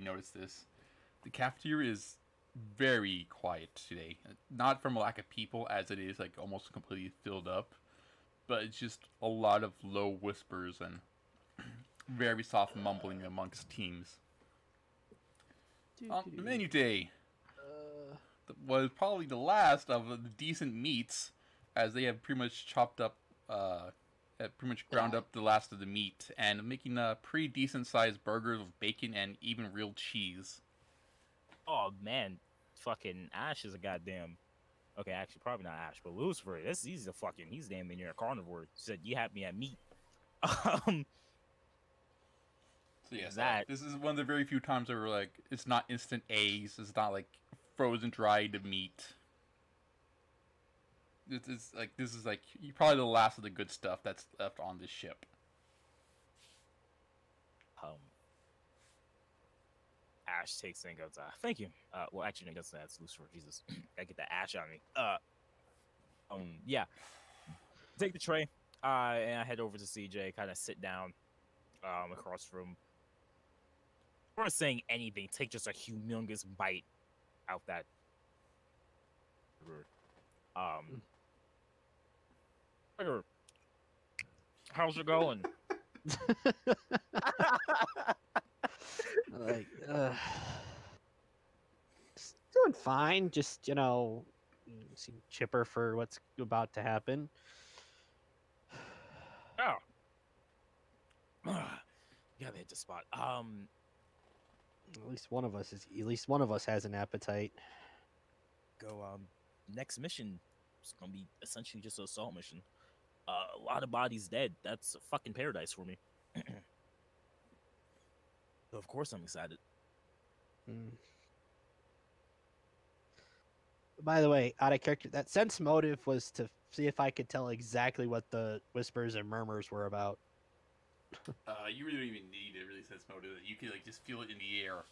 notice this. The cafeteria is very quiet today. Not from a lack of people, as it is like almost completely filled up, but it's just a lot of low whispers and very soft mumbling amongst teams. On the menu day was probably the last of the decent meats, as they have pretty much chopped up, pretty much ground up the last of the meat and making pretty decent sized burgers with bacon and even real cheese. Oh man, fucking Ash is a goddamn. Okay, actually, probably not Ash, but Lucifer. He's a fucking. He's damn near a carnivore. He said you had me at meat. Um, So yes, that this is one of the very few times where we're like, it's not instant A's. It's not like frozen dried meat. This is like probably the last of the good stuff that's left on this ship. Ash takes it and goes, thank you. Well, actually, no, that's Lucifer. Jesus, gotta get that Ash on me. Yeah. Take the tray. And I head over to CJ. Kind of sit down. Across from. Before saying anything, take just a humongous bite out that. How's it going? Like, just doing fine. Just, seem chipper for what's about to happen. Oh. You gotta hit the spot. At least one of us has an appetite. Go. Next mission is gonna be essentially just an assault mission. A lot of bodies dead. That's a fucking paradise for me. So of course I'm excited. By the way, out of character, that sense motive was to see if I could tell exactly what the whispers and murmurs were about. You really don't even need a really sense motive. You can like just feel it in the air.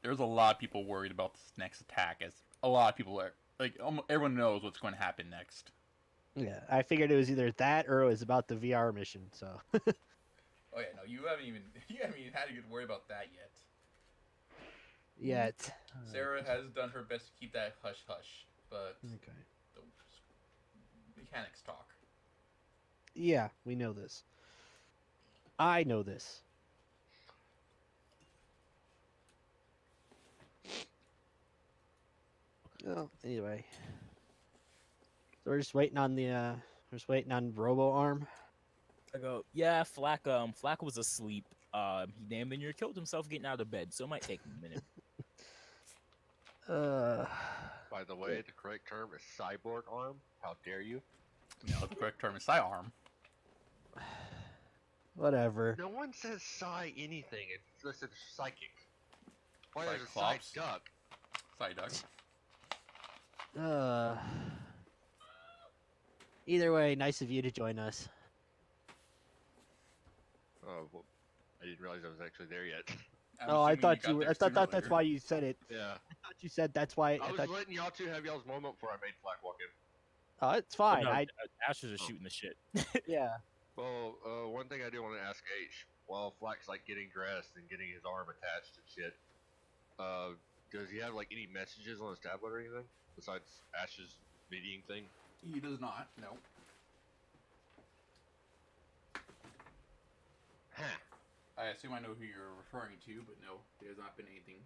There's a lot of people worried about this next attack, as a lot of people are like everyone knows what's going to happen next. Yeah, I figured it was either that or it was about the VR mission. So. Oh yeah, no, you haven't even had to get worried about that yet. Yet. Sarah has done her best to keep that hush hush, but okay. The mechanics talk. Yeah, we know this. I know this. Well, anyway. So we're just waiting on Robo Arm. I go, yeah, Flack was asleep. He damn near killed himself getting out of bed, so it might take him a minute. By the way, the correct term is cyborg arm. How dare you? No, the correct term is sidearm. Whatever. No one says psi anything. It's listed psychic. Why is it Cyclops. side duck? Side duck. Either way, nice of you to join us. Oh, well, I didn't realize I was actually there yet. I thought you were. I thought that's why you said it. Yeah. I thought you said that's why. I was letting y'all two have y'all's moment before I made Flack walk in. Oh, it's fine. No, Ash is just shooting the shit. Yeah. Well, one thing I do want to ask H, while Flack's like getting dressed and getting his arm attached and shit, does he have like any messages on his tablet or anything besides Ash's meeting thing? He does not. No. Huh. I assume I know who you're referring to, but no, there has not been anything.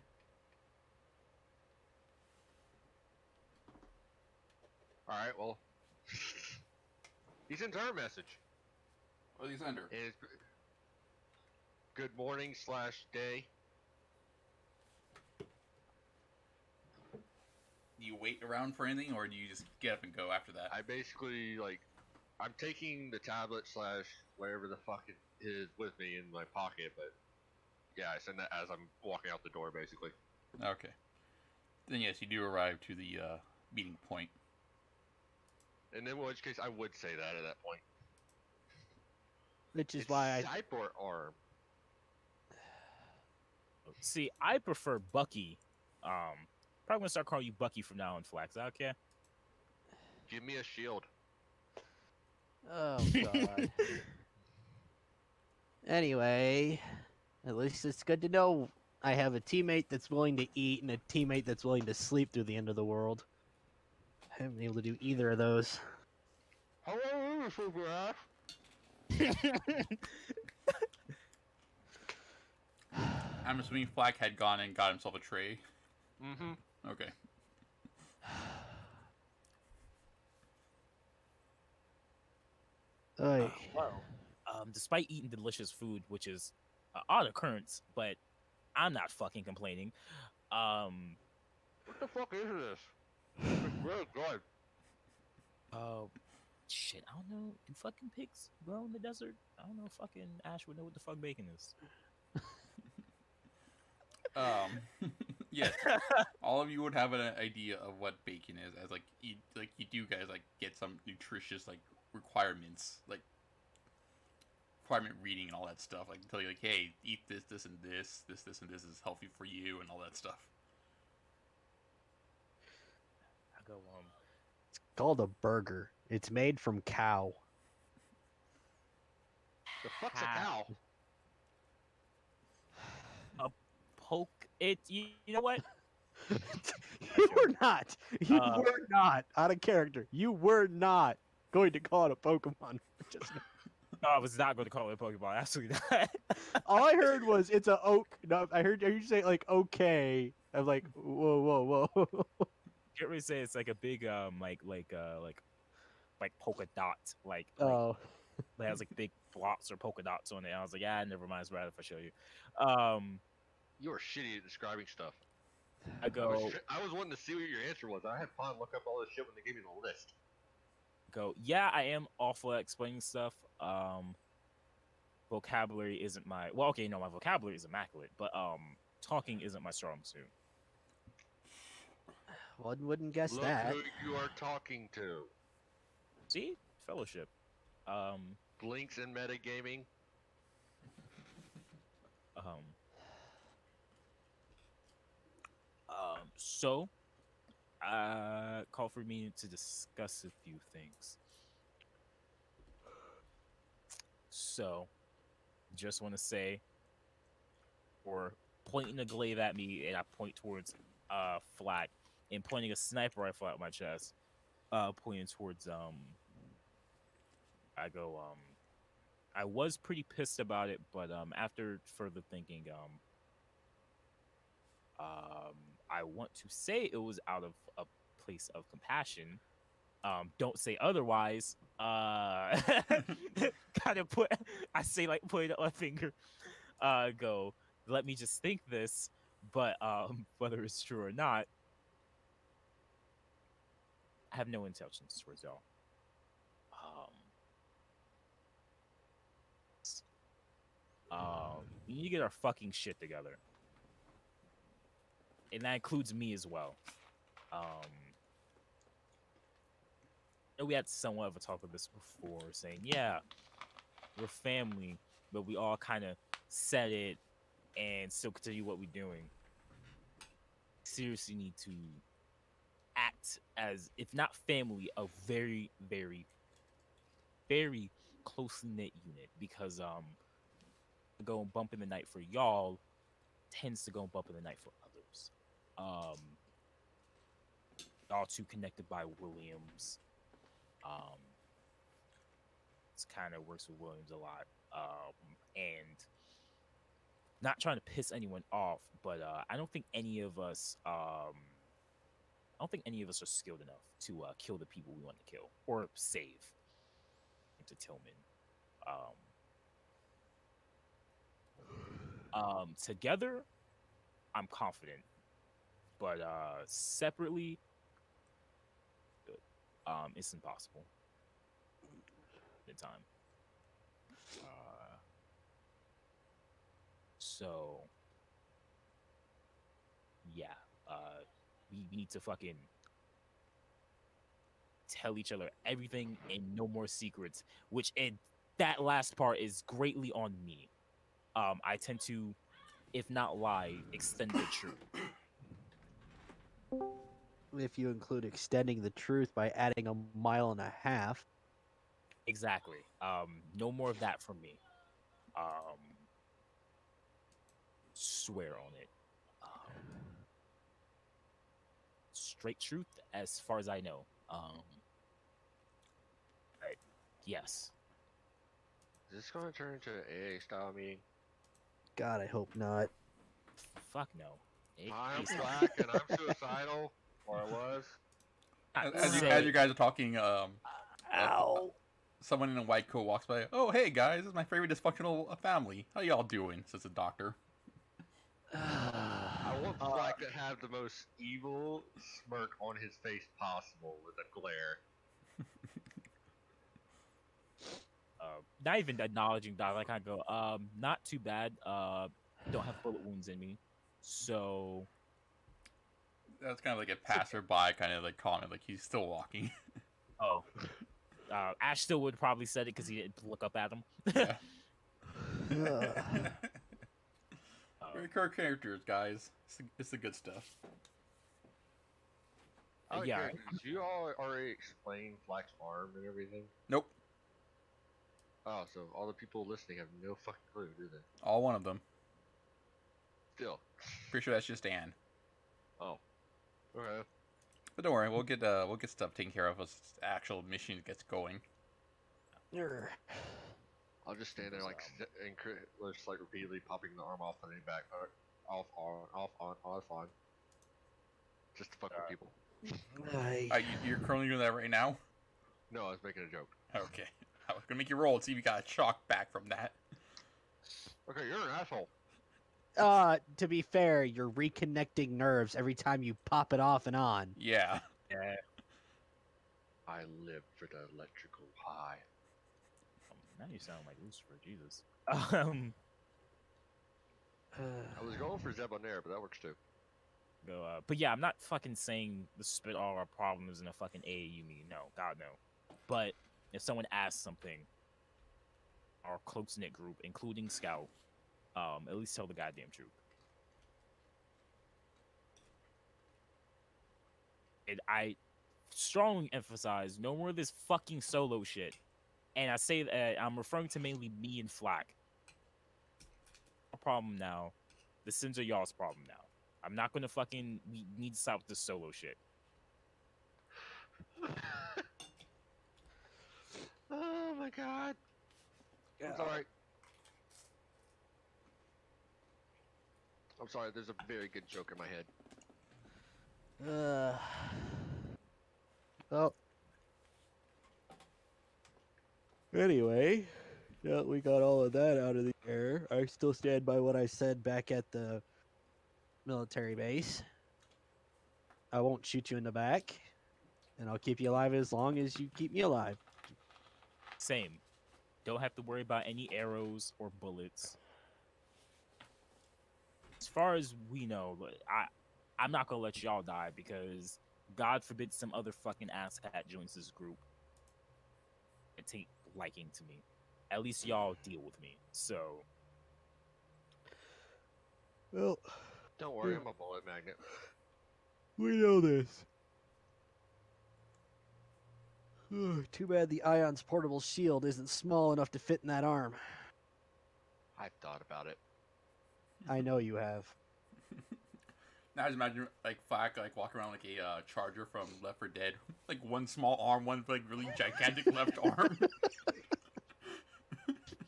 Alright, well. He sent her a message. What did he send her? It's good morning / day. Do you wait around for anything, or do you just get up and go after that? I basically, I'm taking the tablet / whatever the fuck it is with me in my pocket, but yeah, I send that as I'm walking out the door, basically. Okay. Then yes, you do arrive to the meeting point. And in which case, I would say that at that point. Which is It's why cyborg arm. See, I prefer Bucky. Probably gonna start calling you Bucky from now on, Flax. Okay. Give me a shield. Oh god. Anyway, at least it's good to know I have a teammate that's willing to eat and a teammate that's willing to sleep through the end of the world. I haven't been able to do either of those. How are you, super ass? I'm assuming Flack had gone and got himself a tray. Mm-hmm. Okay. Well, despite eating delicious food, which is an odd occurrence, but I'm not fucking complaining. What the fuck is this? It's really good. Shit, I don't know. Do fucking pigs grow in the desert? I don't know. Fucking Ash would know what the fuck bacon is. Yes, all of you would have an idea of what bacon is, as you do guys like get some nutritious like requirements, like requirement reading and all that stuff, like tell you like, hey, eat this, this, and this, this, and this is healthy for you, and all that stuff. I go, It's called a burger. It's made from cow. The fuck's a How? cow? Poke it. You know what? You were not. You Uh, were not out of character. You were not going to call it a Pokemon. Just No, I was not going to call it a Pokeball. Absolutely not. all I heard was it's a oak. No, I heard you say like okay. I'm like whoa. Can't really say it's like a big like polka dot like Oh, it has like big blots or polka dots on it. I was like, never mind. It's right if I show you. You are shitty at describing stuff. I go I was wanting to see what your answer was. I had fun look up all this shit when they gave me the list. yeah, I am awful at explaining stuff. Vocabulary isn't my my vocabulary is immaculate, but talking isn't my strong suit. one wouldn't guess Look that. who you are talking to. See, fellowship. Blinks in metagaming. So call for me to discuss a few things. So, just want to say, or pointing a glaive at me, and I point towards flat, and pointing a sniper rifle at my chest, pointing towards I go I was pretty pissed about it, but after further thinking, I want to say it was out of a place of compassion. Don't say otherwise. Kind of I say like putting up my finger. Go. Let me just think this, but whether it's true or not, I have no intentions towards y'all. We need to get our fucking shit together, and that includes me as well. And we had somewhat of a talk of this before, saying, yeah, we're family, but we all kind of said it and still continue what we're doing. Seriously need to act as, if not family, a very, very, very closely knit unit, because go and bump in the night for y'all tends to go and bump in the night for others. Y'all two connected by Williams. It's kind of works with Williams a lot. And not trying to piss anyone off, but I don't think any of us are skilled enough to kill the people we want to kill or save into Tillman. Together, I'm confident, but separately, it's impossible. In time. So, yeah, we need to fucking tell each other everything and no more secrets. Which, and that last part is greatly on me. I tend to, if not lie, extend the truth. If you include extending the truth by adding a mile and a half. Exactly. No more of that from me. Swear on it. Straight truth, as far as I know. But yes. Is this going to turn into an AA style meeting? God, I hope not. Fuck no. I'm black and I'm suicidal, or I was. As you guys are talking, Ow. someone in a white coat walks by. Oh, hey guys, this is my favorite dysfunctional family. How y'all doing? Says the doctor. I want Flack to have the most evil smirk on his face possible with a glare. Not even acknowledging that. Like I go, not too bad. Don't have bullet wounds in me, so That's kind of like a passerby kind of like comment, like he's still walking. oh. Ash still would probably said it because he didn't look up at him. Yeah. Uh, Recurrent characters, guys. It's the good stuff. Yeah. Did you all already explain Flack's arm and everything? Nope. Oh, so all the people listening have no fucking clue, do they? All one of them. Still. Pretty sure that's just Anne. Oh. Okay. But don't worry, we'll get stuff taken care of as the actual mission gets going. I'll just stand there like just like repeatedly popping the arm off and then back, off on, just to fuck with people. You're currently doing that right now? No, I was making a joke. Okay. I was gonna make you roll and see if you got a shock back from that. Okay, you're an asshole. To be fair, you're reconnecting nerves every time you pop it off and on. Yeah. yeah. I live for the electrical high. Now you sound like Lucifer, Jesus. I was going for Zebonair, but that works too. But yeah, I'm not fucking saying the spit all our problems in a fucking AAU meeting. No, God no. But if someone asks something, our close knit group, including Scout, at least tell the goddamn truth. And I strongly emphasize no more of this fucking solo shit. And I say that I'm referring to mainly me and Flack. Our problem now. The sins are y'all's problem now. I'm not gonna fucking. We need to stop this solo shit. Oh my god. I'm sorry. I'm sorry, there's a very good joke in my head. Well. Anyway, now that we got all of that out of the air, I still stand by what I said back at the military base. I won't shoot you in the back, and I'll keep you alive as long as you keep me alive. Same. Don't have to worry about any arrows or bullets. As far as we know, I'm not gonna let y'all die because God forbid some other fucking asshat joins this group. It take liking to me. At least y'all deal with me. So, Well, Don't worry, I'm a bullet magnet. we know this. Too bad the Ion's portable shield isn't small enough to fit in that arm. I've thought about it. I know you have. Now I just imagine like Flack like walking around like a charger from Left 4 Dead, like one small arm, one like really gigantic left arm.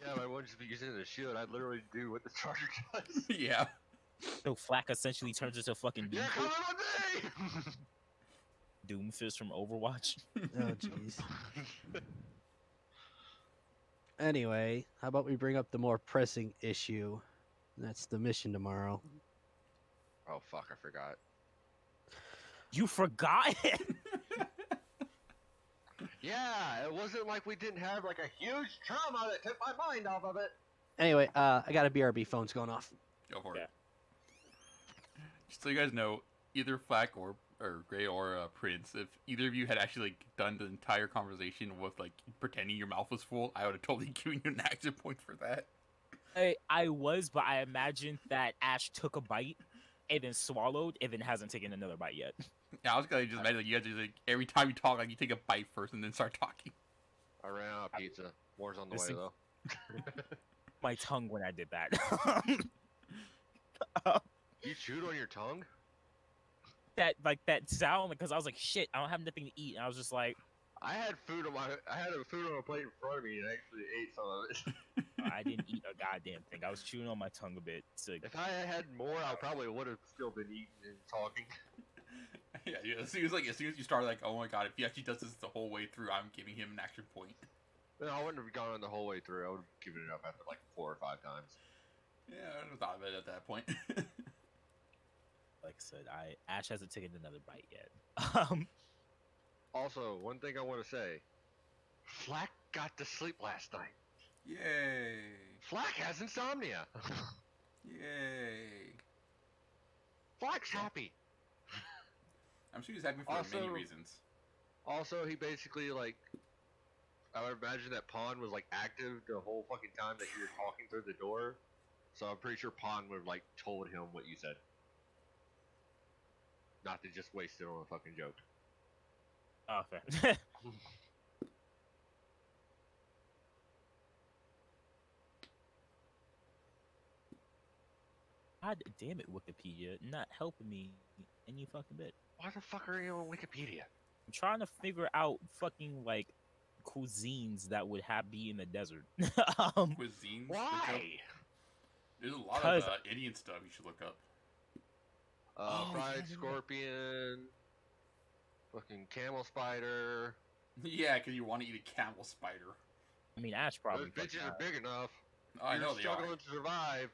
Yeah, but I wouldn't just be using it as a shield. I'd literally do what the charger does. Yeah. so Flack essentially turns into fucking You're coming on me! Doomfist from Overwatch. Oh, jeez. Anyway, how about we bring up the more pressing issue? That's the mission tomorrow. Oh fuck, I forgot. You forgot? Yeah, it wasn't like we didn't have like a huge trauma that took my mind off of it. Anyway, I got a BRB phone's going off. Go for Yeah. it. Just so you guys know, either Flack or Gray or Prince, if either of you had actually like, done the entire conversation with like pretending your mouth was full, I would have totally given you an action point for that. I was, but I imagined that Ash took a bite and then swallowed and then hasn't taken another bite yet. Yeah, I was gonna just imagine like, you guys just like every time you talk, like you take a bite first and then start talking. I ran out of pizza. More's on the way Listen. though. My tongue when I did that. You chewed on your tongue? that sound because I was like, shit, I don't have nothing to eat. And I was just like, I had food on a plate in front of me and I actually ate some of it. I didn't eat a goddamn thing. I was chewing on my tongue a bit. To, If I had more, I probably would have still been eating and talking. Yeah. As soon as you start like, oh my god, if he actually does this the whole way through, I'm giving him an action point. No, I wouldn't have gone the whole way through. I would have given it up after like 4 or 5 times. Yeah, I would have thought of it at that point. like I said, Ash hasn't taken another bite yet. Also, one thing I want to say, Flack got to sleep last night. Yay! Flack has insomnia. Yay! Flack's happy. I'm sure he's happy for many reasons. Also, he basically, like, I would imagine that Pawn was, like, active the whole fucking time that you were talking through the door. So I'm pretty sure Pawn would have, like, told him what you said. Not to just waste it on a fucking joke. Oh, fair. God damn it, Wikipedia, not helping me any fucking bit. Why the fuck are you on Wikipedia? I'm trying to figure out fucking like cuisines that would be in the desert. Cuisines? Why? There's a lot of 'Cause- Indian stuff you should look up. Fried scorpion, fucking camel spider. Yeah, because you want to eat a camel spider. I mean, Ash probably. Those bitches are big enough. Oh, I know You're they struggling are. to survive.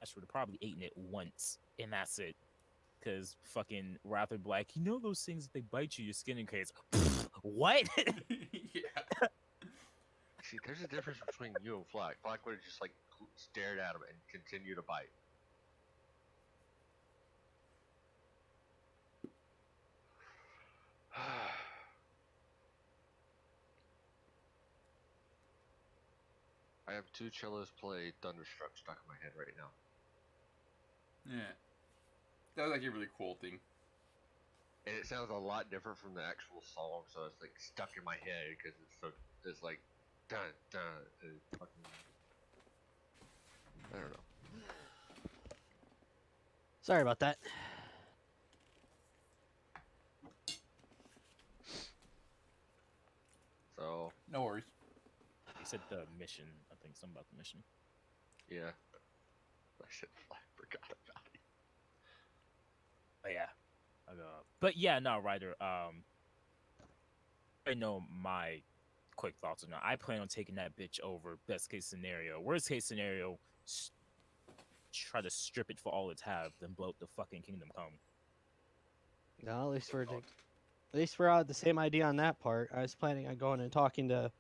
Ash would have probably eaten it once, and that's it. Because fucking Wrath would be like, you know those things that they bite you, your skin increases. What? Yeah. See, there's a difference between you and Flack. Flack would have just like stared at him and continued to bite. I have two cellos play Thunderstruck stuck in my head right now. Yeah. That was actually a really cool thing. And it sounds a lot different from the actual song, so it's like stuck in my head because it's like dun dun fucking, I don't know. Sorry about that. So No worries. He said the mission. I think something about the mission. yeah, I forgot about it. But yeah. But yeah, no, Ryder. I know my quick thoughts on that. I plan on taking that bitch over. Best case scenario. Worst case scenario, try to strip it for all it's have, then blow up the fucking Kingdom Come. No, at least we're out the same idea on that part. I was planning on going and talking to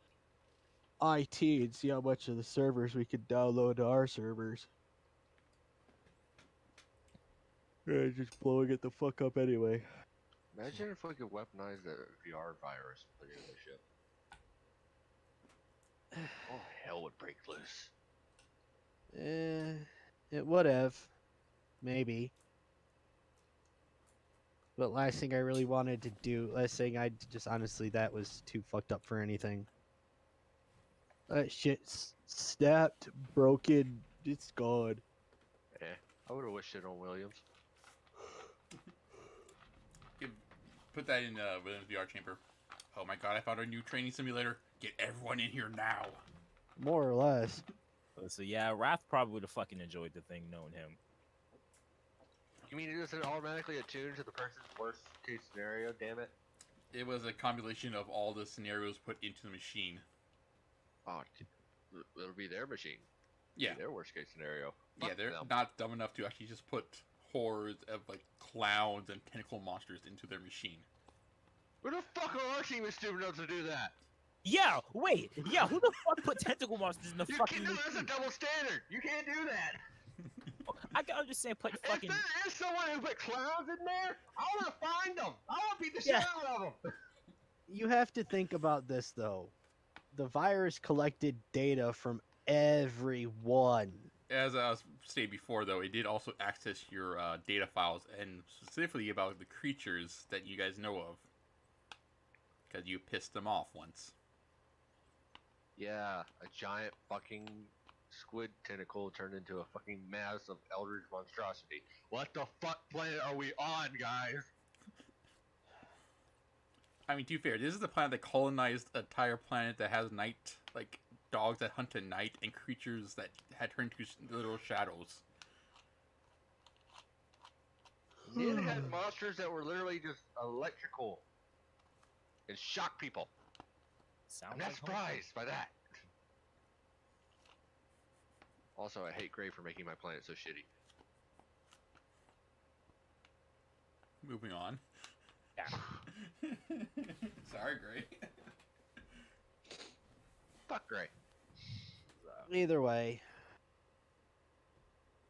IT and see how much of the servers we could download to our servers. Yeah, just blowing it the fuck up anyway. Imagine if we could weaponize the VR virus and put it in the ship. Oh, hell would break loose. It would have. Maybe. But last thing I just honestly, that was too fucked up for anything. That shit's snapped, broken, it's gone. Eh, I would have wished it on Williams. Put that in Williams VR chamber. Oh my god, I found a new training simulator. Get everyone in here now. More or less. So yeah, Wrath probably would have fucking enjoyed the thing, knowing him. You mean it doesn't automatically attune to the person's worst case scenario? Damn it! It was a combination of all the scenarios put into the machine. Oh, it'll be their machine. Yeah. Be their worst case scenario. Yeah, Fuck they're them. not dumb enough to actually just put hordes of like clowns and tentacle monsters into their machine. Who the fuck are our team is stupid enough to do that? Yeah, wait. Yeah, who the fuck put tentacle monsters in the You fucking can't. That's a machine? double standard. You can't do that. I can understand put fucking. If there is someone who put clowns in there, I want to find them. I want to beat the Yeah. shit out of them. You have to think about this though. The virus collected data from everyone. As I stated before, though, it did also access your data files, and specifically about the creatures that you guys know of. Because you pissed them off once. Yeah, a giant fucking squid tentacle turned into a fucking mass of eldritch monstrosity. What the fuck planet are we on, guys? I mean, to be fair, this is the planet that colonized an entire planet that has night, like, dogs that hunt at night, and creatures that had turned to little shadows. It had monsters that were literally just electrical and shock people. Sounds I'm not like home. surprised by that. Also, I hate Gray for making my planet so shitty. Moving on. Yeah. Sorry, Gray. Fuck Gray. Either way,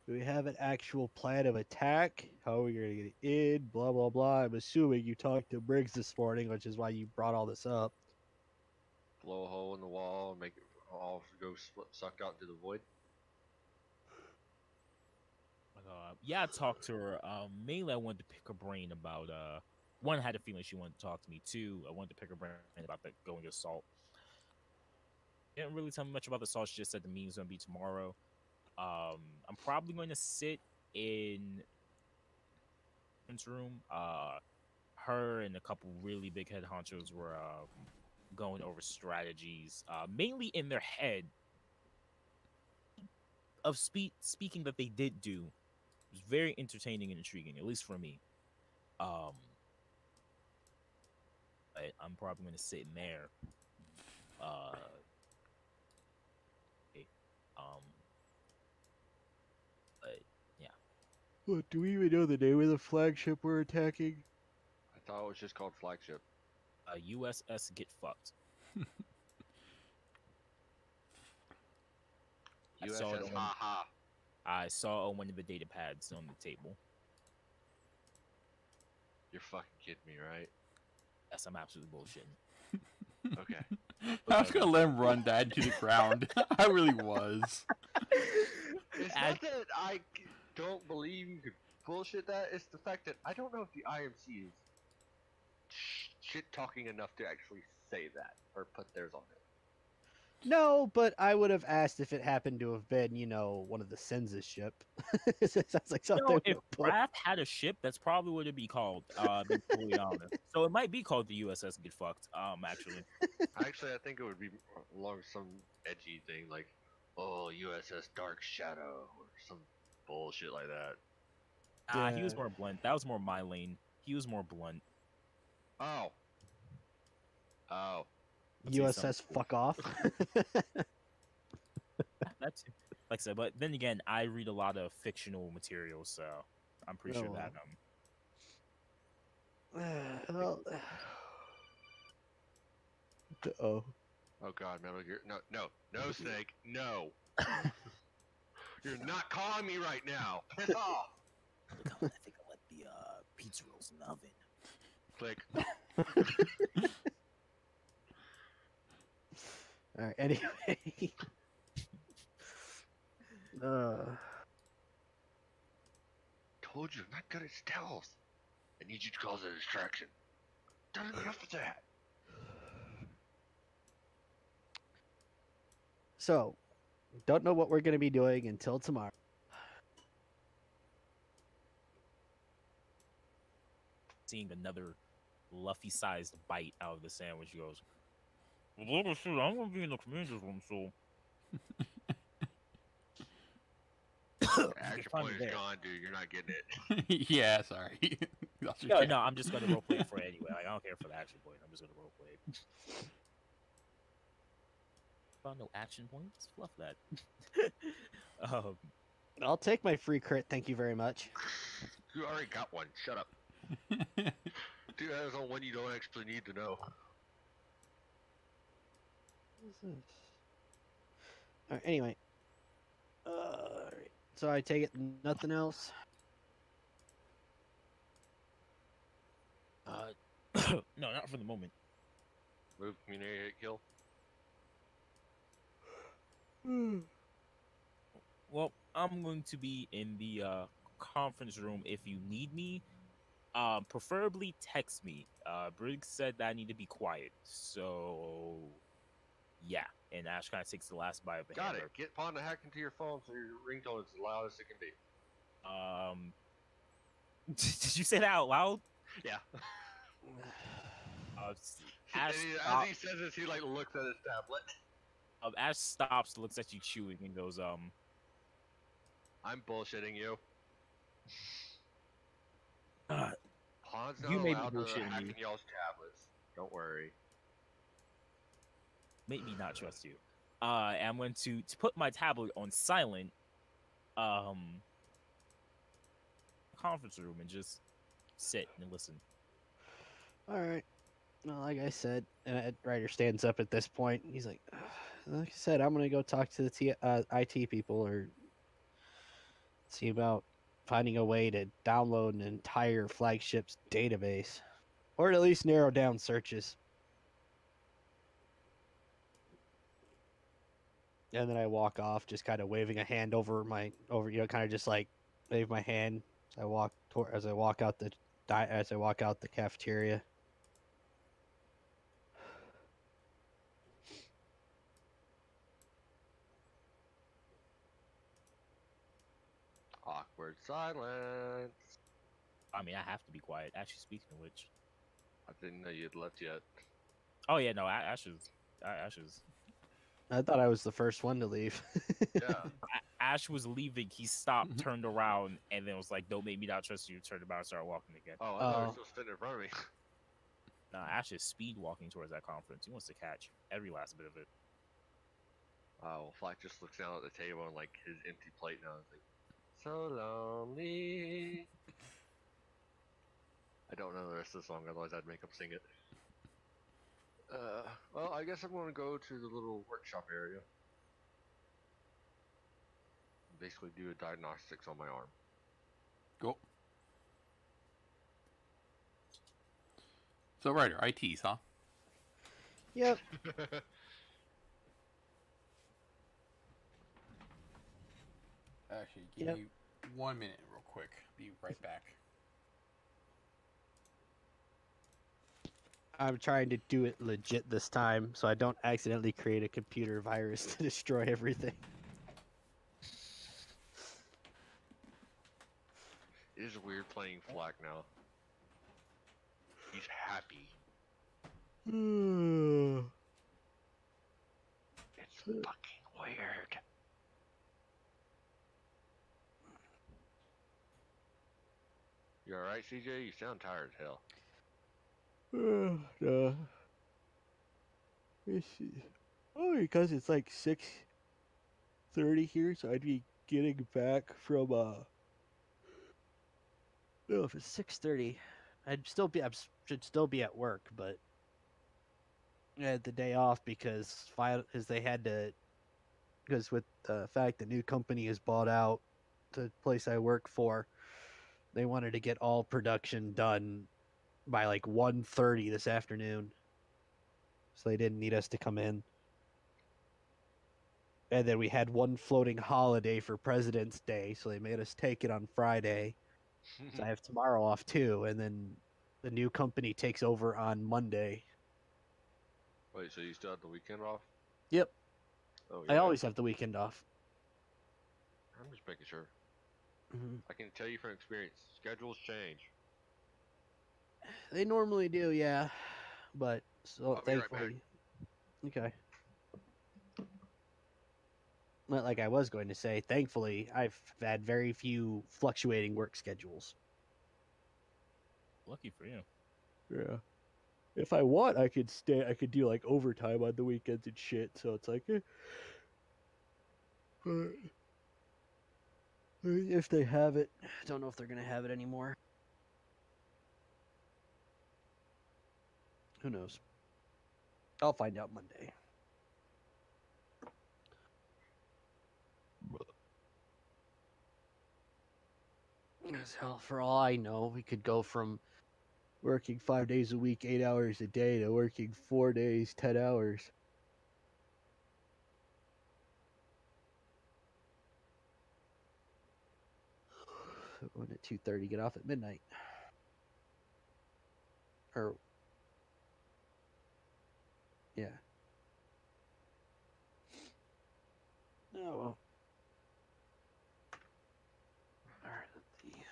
do we have an actual plan of attack? How are we going to get it in? Blah, blah, blah. I'm assuming you talked to Briggs this morning, which is why you brought all this up. Blow a hole in the wall and make it all go sucked out into the void. Yeah, I talked to her. Mainly I wanted to pick her brain about one, I had a feeling she wanted to talk to me. Two, I wanted to pick her brain about the going assault. Didn't really tell me much about the assault. She just said the meeting's gonna be tomorrow. I'm probably going to sit in this room. Her and a couple really big head honchos were going over strategies, mainly in their head of speaking that they did do. It was very entertaining and intriguing, at least for me. But I'm probably going to sit in there. Okay. But yeah. What, do we even know the name of the flagship we're attacking? I thought it was just called Flagship. USS Get Fucked. I saw it USS on- Haha. I saw on one of the data pads on the table. You're fucking kidding me, right? Yes, I'm absolutely bullshitting. Okay. I was gonna let him run that into the ground. I really was. It's not that I don't believe you could bullshit that. It's the fact that I don't know if the IMC is shit talking enough to actually say that or put theirs on it. No, but I would have asked if it happened to have been, one of the Senza's ship. It sounds like something. If we'll put- Raph had a ship, that's probably what it'd be called. Being fully honest. So it might be called the USS Get Fucked. Actually. Actually, I think it would be along some edgy thing like, oh, USS Dark Shadow or some bullshit like that. He was Yeah. more blunt. That was more my lane. He was more blunt. Oh. Oh. Let's say USS something. fuck off. That's like I said, but then again, I read a lot of fictional material, so I'm pretty sure Oh, that well, oh. Oh god, Metal Gear. No, Snake. No. You're not calling me right now. Piss off. I think I let the pizza rolls in the oven. Click. All right. Anyway. Told you, I'm not good at stealth. I need you to cause a distraction. Done enough of that. So, don't know what we're gonna be doing until tomorrow. Seeing another Luffy-sized bite out of the sandwich, he goes, "Well, shoot, I'm gonna be in the commander's room, so." Action find point it is there. gone, dude. You're not getting it. Yeah, sorry. That's No, okay. no, I'm just gonna roleplay it for it anyway. Like, I don't care for the action point. I'm just gonna roleplay it. Found no action points. Fluff that. I'll take my free crit. Thank you very much. You already got one. Shut up. Dude, that is on one you don't actually need to know. Alright, anyway. Alright. So I take it nothing else? No, not for the moment. Move, communicate, kill. Well, I'm going to be in the conference room if you need me. Preferably text me. Briggs said that I need to be quiet. So, yeah. And Ash kind of takes the last bite of the Got hamburger. it. Get Pond to hack into your phone so your ringtone is as loud as it can be. Did you say that out loud? Yeah. Ash, As he says this, he like looks at his tablet. Ash stops, looks at you chewing, and goes, I'm bullshitting you. Pond's not You may be allowed to bullshitting hack me. in y'all's tablets. Don't worry. make me not trust you. I'm going to put my tablet on silent um conference room and just sit and listen. All right. Well, like I said, Ryder stands up at this point. He's like, like I said, I'm gonna go talk to the IT people or see about finding a way to download an entire flagship's database, or at least narrow down searches. And then I walk off, just kind of waving a hand over kind of just like wave my hand. As I walk out the cafeteria. Awkward silence. I mean, I have to be quiet. Actually, speaking of which, I didn't know you'd left yet. oh yeah, no, Ash's. I thought I was the first one to leave. Yeah. Ash was leaving. He stopped, turned around, and then was like, "Don't make me not trust you." Turned about and started walking again. Oh, I thought you Oh. were still standing in front of me. Nah, Ash is speed walking towards that conference. He wants to catch every last bit of it. Well, Flack just looks down at the table and like his empty plate now. It's like, so lonely. I don't know the rest of the song, otherwise I'd make him sing it. Well, I guess I'm going to go to the little workshop area. Basically do a diagnostics on my arm. Go. So, Ryder, ITs, huh? Yep. Actually, give Yep. me 1 minute real quick. Be right back. I'm trying to do it legit this time, so I don't accidentally create a computer virus to destroy everything. It is weird playing Flack now. He's happy. It's fucking weird. You alright, CJ? You sound tired as hell. No. Let me see. Oh, because it's like 6:30 here, so I'd be getting back from no, if it's 6:30, I should still be at work, but I had the day off because they had to, because with the fact the new company is bought out the place I work for, they wanted to get all production done by like 1:30 this afternoon. So they didn't need us to come in. And then we had one floating holiday for President's Day, so they made us take it on Friday. So I have tomorrow off too, and then the new company takes over on Monday. Wait, so you still have the weekend off? Yep. Oh, I always have the weekend off. I'm just making sure. Mm-hmm. I can tell you from experience, schedules change. They normally do, yeah. But so I'll be right thankfully, okay. But like I was going to say, thankfully, I've had very few fluctuating work schedules. Lucky for you. Yeah. If I want, I could stay. I could do like overtime on the weekends and shit. So it's like, but if they have it, I don't know if they're gonna have it anymore. Who knows? I'll find out Monday. As hell, for all I know, we could go from working 5 days a week, 8 hours a day, to working 4 days, 10 hours. Going at 2:30, get off at midnight. Or, yeah. Oh well. All right, let's see.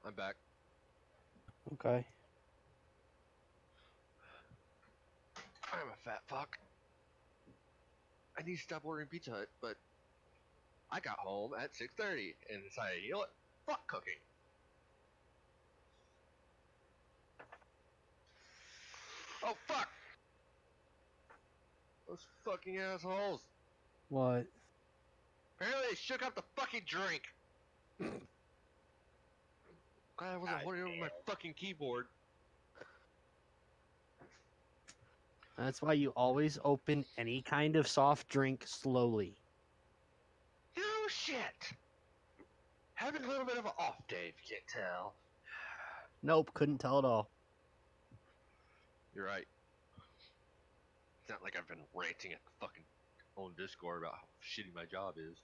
I'm back. Okay. I'm a fat fuck. I need to stop ordering Pizza Hut, but I got home at 6:30 and decided, you know what? Fuck cooking. Oh fuck! Those fucking assholes. What? Apparently they shook up the fucking drink. Glad I wasn't holding over my fucking keyboard. That's why you always open any kind of soft drink slowly. No shit. Having a little bit of an off day, if you can't tell. Nope, couldn't tell at all. You're right. It's not like I've been ranting at the fucking on Discord about how shitty my job is.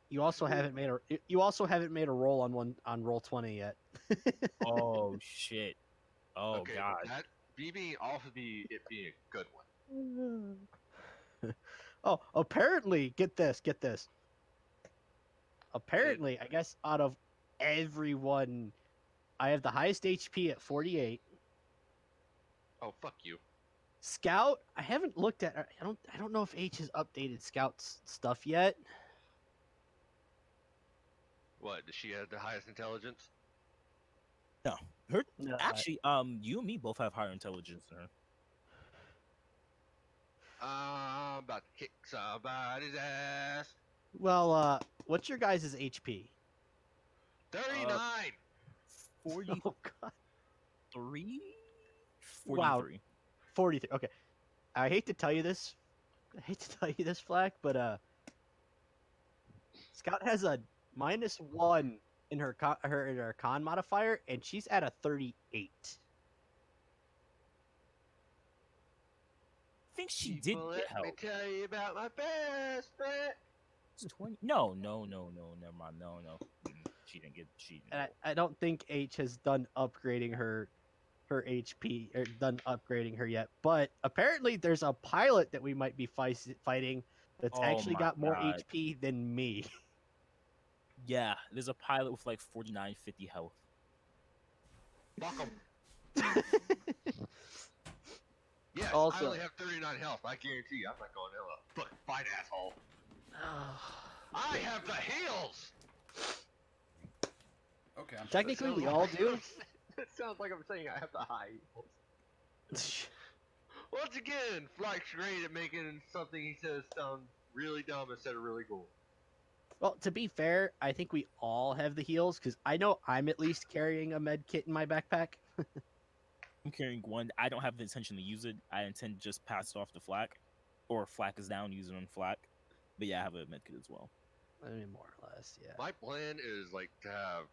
You also haven't made a roll on roll 20 yet. Oh shit. Oh Okay, god. that being off of me, it being a good one. Oh, apparently, get this. Apparently, I guess out of everyone, I have the highest HP at 48. Oh fuck you. Scout, I haven't looked at. I don't know if H has updated Scout's stuff yet. What? Does she have the highest intelligence? No. Her No, actually, you and me both have higher intelligence than her. I'm about to kick somebody's ass. Well, what's your guys' HP? 39. 43? Oh God. 43? Wow. 43. Okay. I hate to tell you this. Flack, but Scout has a -1 in her con modifier, and she's at a 38. I think she did People, get let me help. tell you about my best friend. It's 20. No, never mind. No. She didn't get. And I don't think H has done upgrading her HP or done upgrading her yet. But apparently, there's a pilot that we might be fighting that's Oh actually my got more God. HP than me. Yeah, there's a pilot with like 49, 50 health. Fuck 'em. Yes, I Also- only have 39 health. I guarantee you, I'm not going to a fucking fight, asshole. I have the heals. Okay, I'm Technically, That we sounds all like- do. It sounds like I'm saying I have the high heals. Once again, Flack's great at making something he says sound really dumb instead of really cool. Well, to be fair, I think we all have the heals because I know I'm at least carrying a med kit in my backpack. I'm carrying one. I don't have the intention to use it. I intend to just pass it off to Flack, or Flack is down, use it on Flack. But yeah, I have a medkit as well. I mean, more or less, yeah. My plan is like to have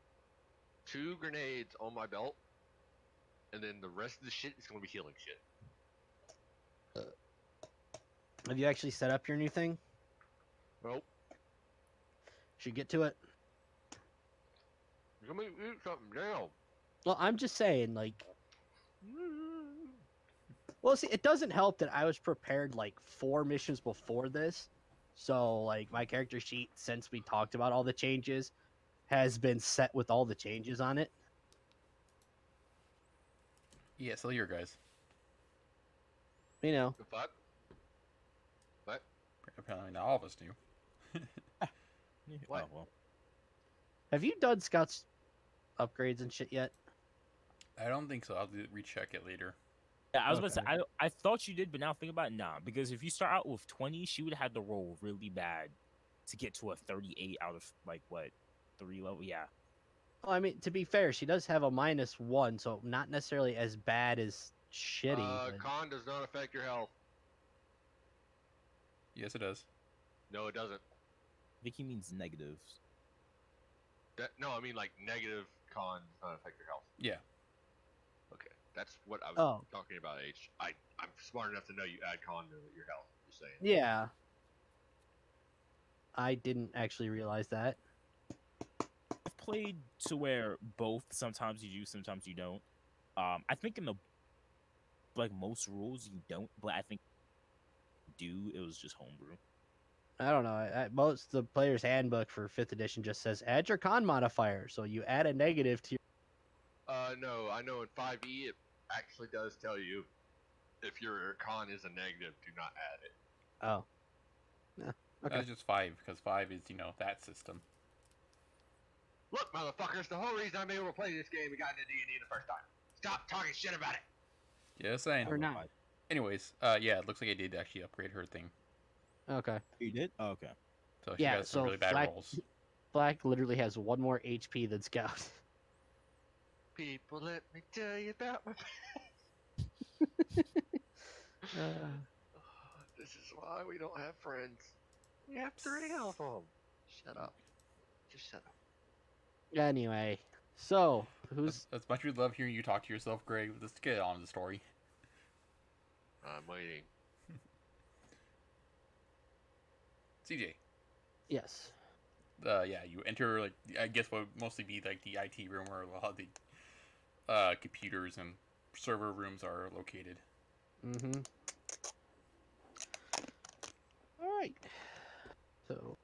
2 grenades on my belt, and then the rest of the shit is going to be healing shit. Have you actually set up your new thing? Nope. Should get to it. Let me eat something down. Well, I'm just saying, like. Well, see, it doesn't help that I was prepared like 4 missions before this. So, like, my character sheet, since we talked about all the changes, has been set with all the changes on it. Yeah, so your guys. You know, The fuck? What? Apparently not all of us do. What? Oh, well. have you done Scout's upgrades and shit yet? I don't think so. I'll recheck it later. Yeah, I was about to say, Okay. I thought you did, but now think about it, nah. Because if you start out with 20, she would have to roll really bad to get to a 38 out of, like, what, 3 level? Yeah. Well, I mean, to be fair, she does have a -1, so not necessarily as bad as shitty. but- Con does not affect your health. Yes, it does. No, it doesn't. I think he means negatives. No, I mean like negative con does not affect your health. Yeah. Okay, that's what I was Oh. talking about. H. I'm smart enough to know you add con to your health. Just saying. Yeah. I didn't actually realize that. I've played to where both, sometimes you do, sometimes you don't. I think in the, like, most rules you don't, but I think you do. It was just homebrew. I don't know. Most the player's handbook for 5th edition just says add your con modifier. So you add a negative to your. No, I know in 5e it actually does tell you if your con is a negative, do not add it. Oh. Yeah. Okay. That's just 5, because 5 is, that system. Look, motherfuckers, the whole reason I'm able to play this game and got into D&D the first time. Stop talking shit about it. Yeah, saying. Or not. Anyways, yeah, it looks like I did actually upgrade her thing. Okay. You did? Oh, okay. So she Yeah, got some so really bad Black- rolls. Black literally has 1 more HP than Scout. People, let me tell you about my... This is why we don't have friends. We have 3 of them. Shut up. Just shut up. Anyway, so who's As much as we love hearing you talk to yourself, Greg, let's get on with the story. I'm waiting. CJ. yes? Yeah, you enter, like, I guess what would mostly be, like, the IT room where a lot of the computers and server rooms are located. Mm-hmm. All right. So,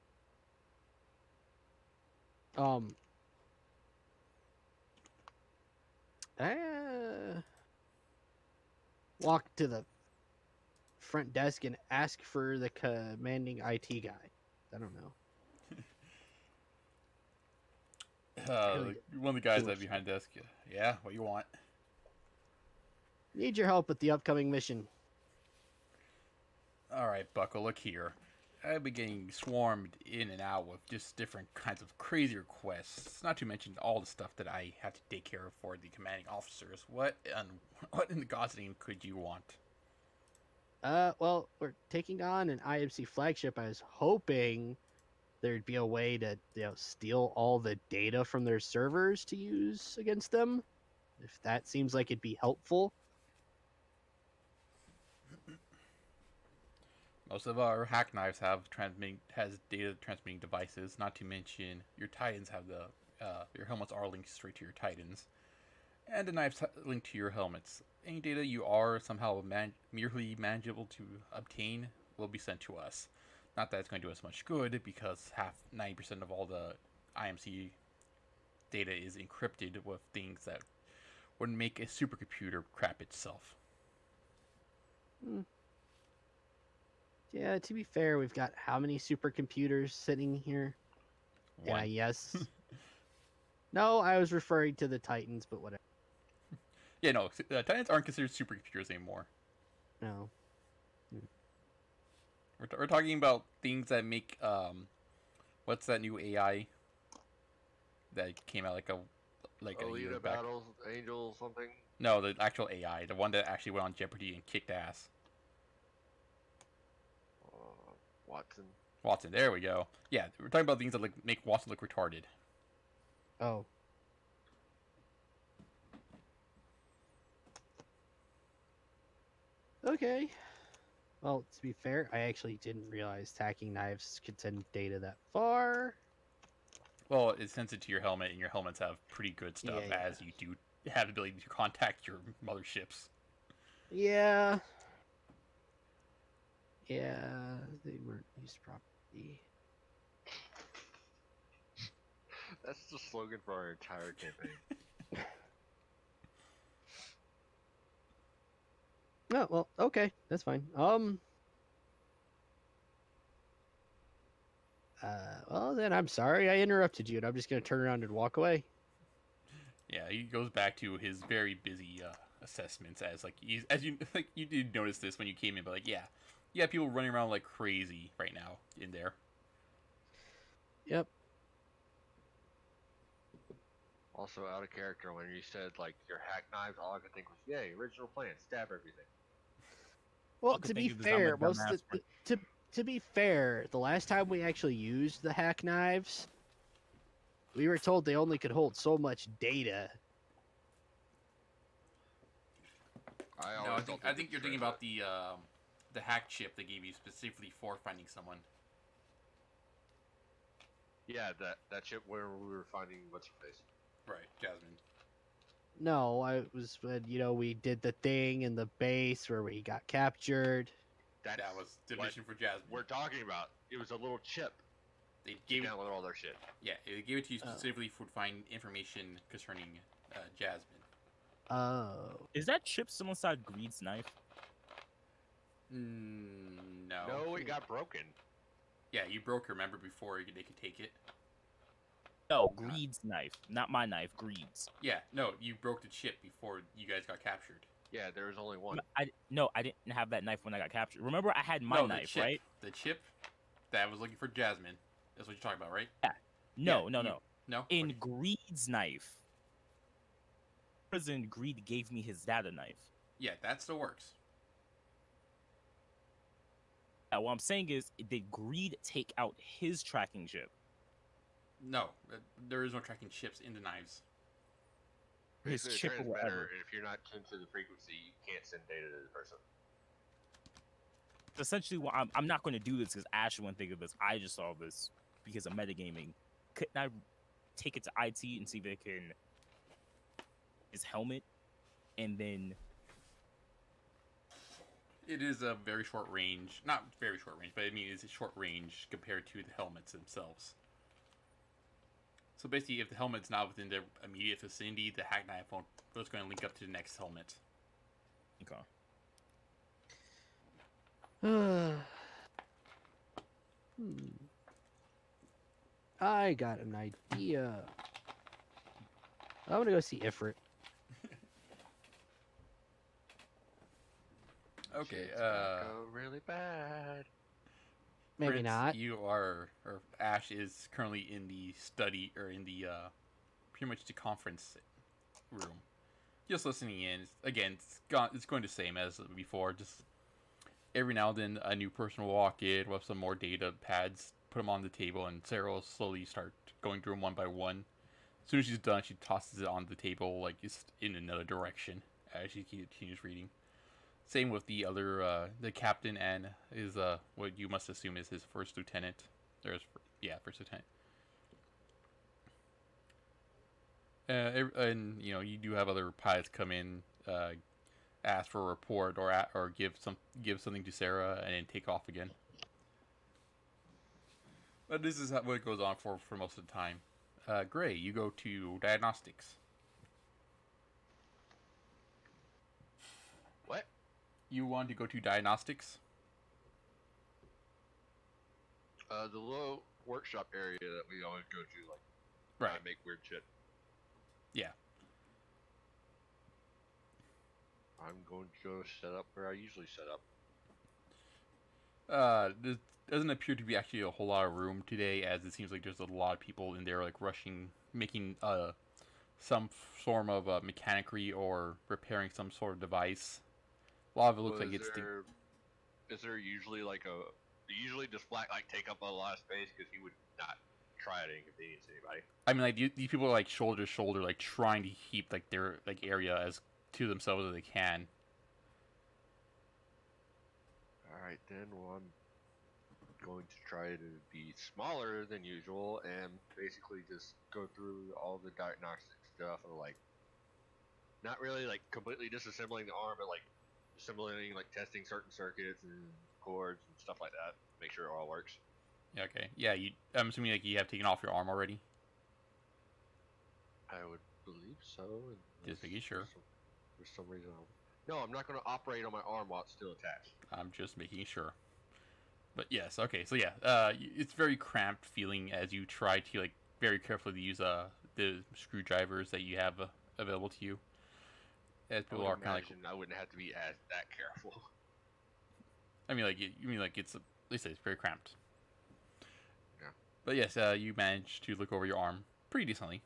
walk to the front desk and ask for the commanding IT guy. I don't know. Really One of the guys too that much behind the desk. Yeah, what you want? Need your help with the upcoming mission. All right, Bucko, look here. I've been getting swarmed in and out with just different kinds of crazy requests. Not to mention all the stuff that I have to take care of for the commanding officers. What in the God's name could you want? Well, we're taking on an IMC flagship. I was hoping there'd be a way to, steal all the data from their servers to use against them. If that seems like it'd be helpful. Most of our hack knives has data transmitting devices. Not to mention your Titans have your helmets are linked straight to your Titans, and the knives linked to your helmets. Any data you are somehow merely manageable to obtain will be sent to us. Not that it's going to do us much good, because 90% of all the IMC data is encrypted with things that would make a supercomputer crap itself. Yeah, to be fair, we've got how many supercomputers sitting here? One. Yeah, yes. No, I was referring to the Titans, but whatever. Yeah, no, Titans aren't considered supercomputers anymore. No. We're talking about things that make what's that new AI that came out like a year Alita back? Battles, Angel, something. No, the actual AI, the one that actually went on Jeopardy and kicked ass. Watson. There we go. Yeah, we're talking about things that make Watson look retarded. Oh. Okay. Well, to be fair, I actually didn't realize tacking knives could send data that far. Well, it sends it to your helmet, and your helmets have pretty good stuff, Yeah. as you do have the ability to contact your motherships. Yeah. Yeah, they weren't used properly. That's the slogan for our entire campaign. Oh, well, okay, that's fine. Well then, I'm sorry I interrupted you, and I'm just gonna turn around and walk away. Yeah, he goes back to his very busy assessments as you did notice this when you came in, but people running around like crazy right now in there. Yep. Also out of character when you said like your hack knives, all I could think was, yay, original plan, stab everything. Well, Fucking to think be of this, I'm a fair, dumbass for- to be fair, the last time we actually used the hack knives, we were told they only could hold so much data. I think you're thinking about the hack chip they gave you specifically for finding someone. Yeah, that chip where we were finding what's her face. Right, Jasmine. No, I was when we did the thing in the base where we got captured. That's That was the what mission for Jasmine. we're talking about. It was a little chip They to gave it, download all their shit. yeah, they gave it to you Oh. specifically for find information concerning Jasmine. Oh. Is that chip still inside Greed's knife? No. No, it got broken. Yeah, you broke her, remember, before they could take it? No, Greed's knife, not my knife. Greed's. Yeah, no, you broke the chip before you guys got captured. Yeah, there was only one. I didn't have that knife when I got captured. Remember, I had my No, knife, the chip, right? The chip that was looking for Jasmine. That's what you're talking about, right? No, Yeah, no. No? In Greed's knife, prison, Greed gave me his data knife. Yeah, that still works. Yeah, what I'm saying is, did Greed take out his tracking chip? No, there is no tracking chips in the knives. His Basically, chip or transmitter, whatever. if you're not tuned to the frequency, you can't send data to the person. Essentially, what I'm not going to do this because Ash wouldn't think of this. I just saw this because of metagaming. Couldn't I take it to IT and see if they can his helmet and then It is a very short range. Not very short range, but I mean, it's a short range compared to the helmets themselves. So basically, if the helmet's not within their immediate vicinity, the hack knife won't. It's going to link up to the next helmet. okay. I got an idea. I'm gonna go see Ifrit. Okay, Shit's gonna go really bad. Maybe Prince, not. You are, or Ash is currently in the study, or in the, pretty much the conference room. Just listening in. Again, it's going the same as before. Just every now and then, a new person will walk in with some more data pads, put them on the table, and Sarah will slowly start going through them one by one. As soon as she's done, she tosses it on the table, like, just in another direction, as she continues reading. Same with the other, the captain, and is what you must assume is his first lieutenant. First lieutenant. And you know, you do have other pilots come in, ask for a report or give something to Sarah, and then take off again. But this is what it goes on for most of the time. Gray, you go to diagnostics. What? You want to go to diagnostics? The little workshop area that we always go to, like, Right. make weird shit. Yeah. I'm going to go set up where I usually set up. There doesn't appear to be actually a whole lot of room today, as it seems like there's a lot of people in there, like rushing, making some form of mechanicry or repairing some sort of device. A lot of it looks like it's. Is there usually like usually does Black like take up a lot of space because he would not try to inconvenience anybody? I mean, like these people are like shoulder to shoulder, like trying to keep like their like area as to themselves as they can. All right, then. Well, I'm going to try to be smaller than usual and basically just go through all the diagnostic stuff and like not really like completely disassembling the arm, but like assembling, like testing certain circuits and cords and stuff like that. Make sure it all works. Yeah. Okay. Yeah. I'm assuming like you have taken off your arm already. I would believe so. Just making sure. For some reason, no, I'm not going to operate on my arm while it's still attached. I'm just making sure. But yes, okay, so yeah, it's very cramped feeling as you try to like very carefully use the screwdrivers that you have available to you. As people are kind of like, I wouldn't have to be that careful. I mean, like it's at least it's very cramped. Yeah. But yes, you managed to look over your arm pretty decently.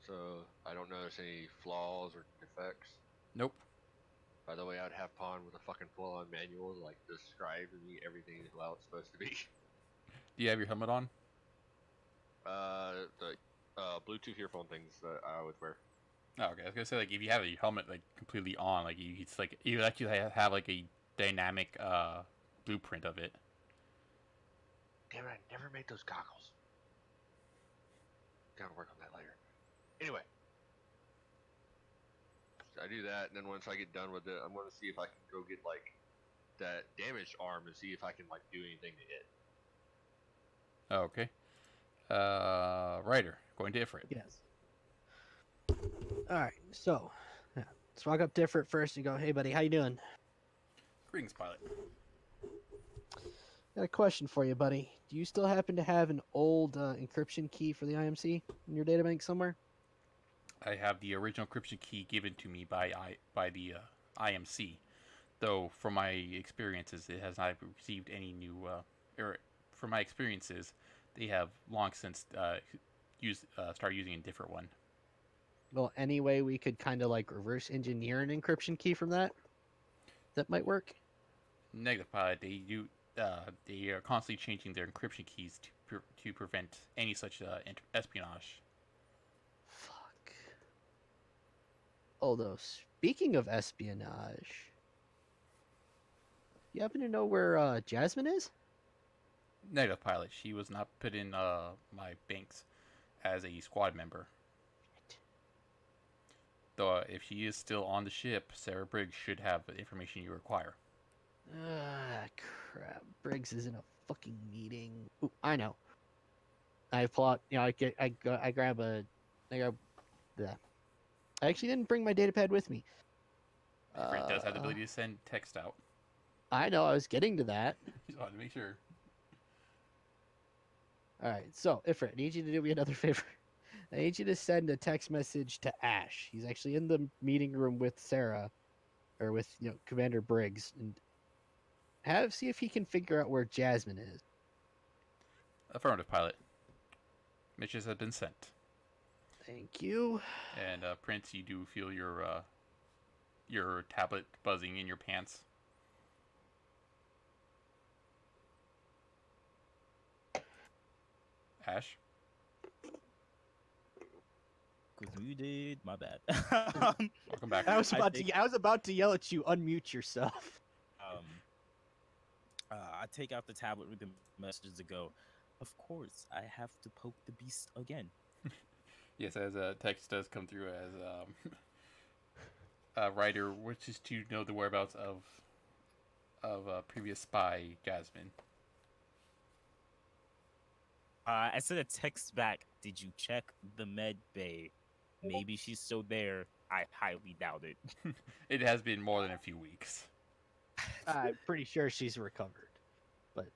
So I don't notice any flaws or defects. Nope. By the way, I'd have Pawn with a fucking full-on manual to like describe to me everything how it's supposed to be. Do you have your helmet on? The Bluetooth earphone things that I always wear. Oh, okay. I was gonna say like if you have your helmet like completely on, like it's like you actually have like a dynamic blueprint of it. Damn it! I never made those goggles. Gotta work on that later. Anyway. I do that, and then once I get done with it, I'm going to see if I can go get, like, that damaged arm and see if I can like do anything to it. Oh, okay. Ryder, going to Ifrit. Yes. All right. So, yeah, let's walk up to Ifrit first and go, "Hey, buddy, how you doing? Greetings, pilot. Got a question for you, buddy. Do you still happen to have an old encryption key for the IMC in your databank somewhere?" I have the original encryption key given to me by the IMC, though from my experiences, it has not received any new. From my experiences, they have long since started using a different one. Well, any way we could kind of like reverse engineer an encryption key from that? That might work. Negative, pilot. They are constantly changing their encryption keys to prevent any such espionage. Fuck. Although, speaking of espionage, you happen to know where Jasmine is? Negative, pilot. She was not put in my banks as a squad member. Though if she is still on the ship, Sarah Briggs should have the information you require. Ah, crap. Briggs is in a fucking meeting. Ooh, I know. I plot. You know, I grab the. I actually didn't bring my datapad with me. Ifrit does have the ability to send text out. I know. I was getting to that. Just wanted to make sure. All right. So, Ifrit, I need you to do me another favor. I need you to send a text message to Ash. He's actually in the meeting room with Sarah, or with Commander Briggs, and see if he can figure out where Jasmine is. Affirmative, pilot. Messages have been sent. Thank you. And Prince, you do feel your tablet buzzing in your pants. Ash? Because you did, my bad. Welcome back. I was about to yell at you. Unmute yourself. I take out the tablet with the messages to go. Of course, I have to poke the beast again. Yes, as a text does come through as Ryder wishes to know the whereabouts of previous spy Jasmine. I sent a text back. Did you check the med bay? Maybe she's still there. I highly doubt it. It has been more than a few weeks. I'm pretty sure she's recovered, but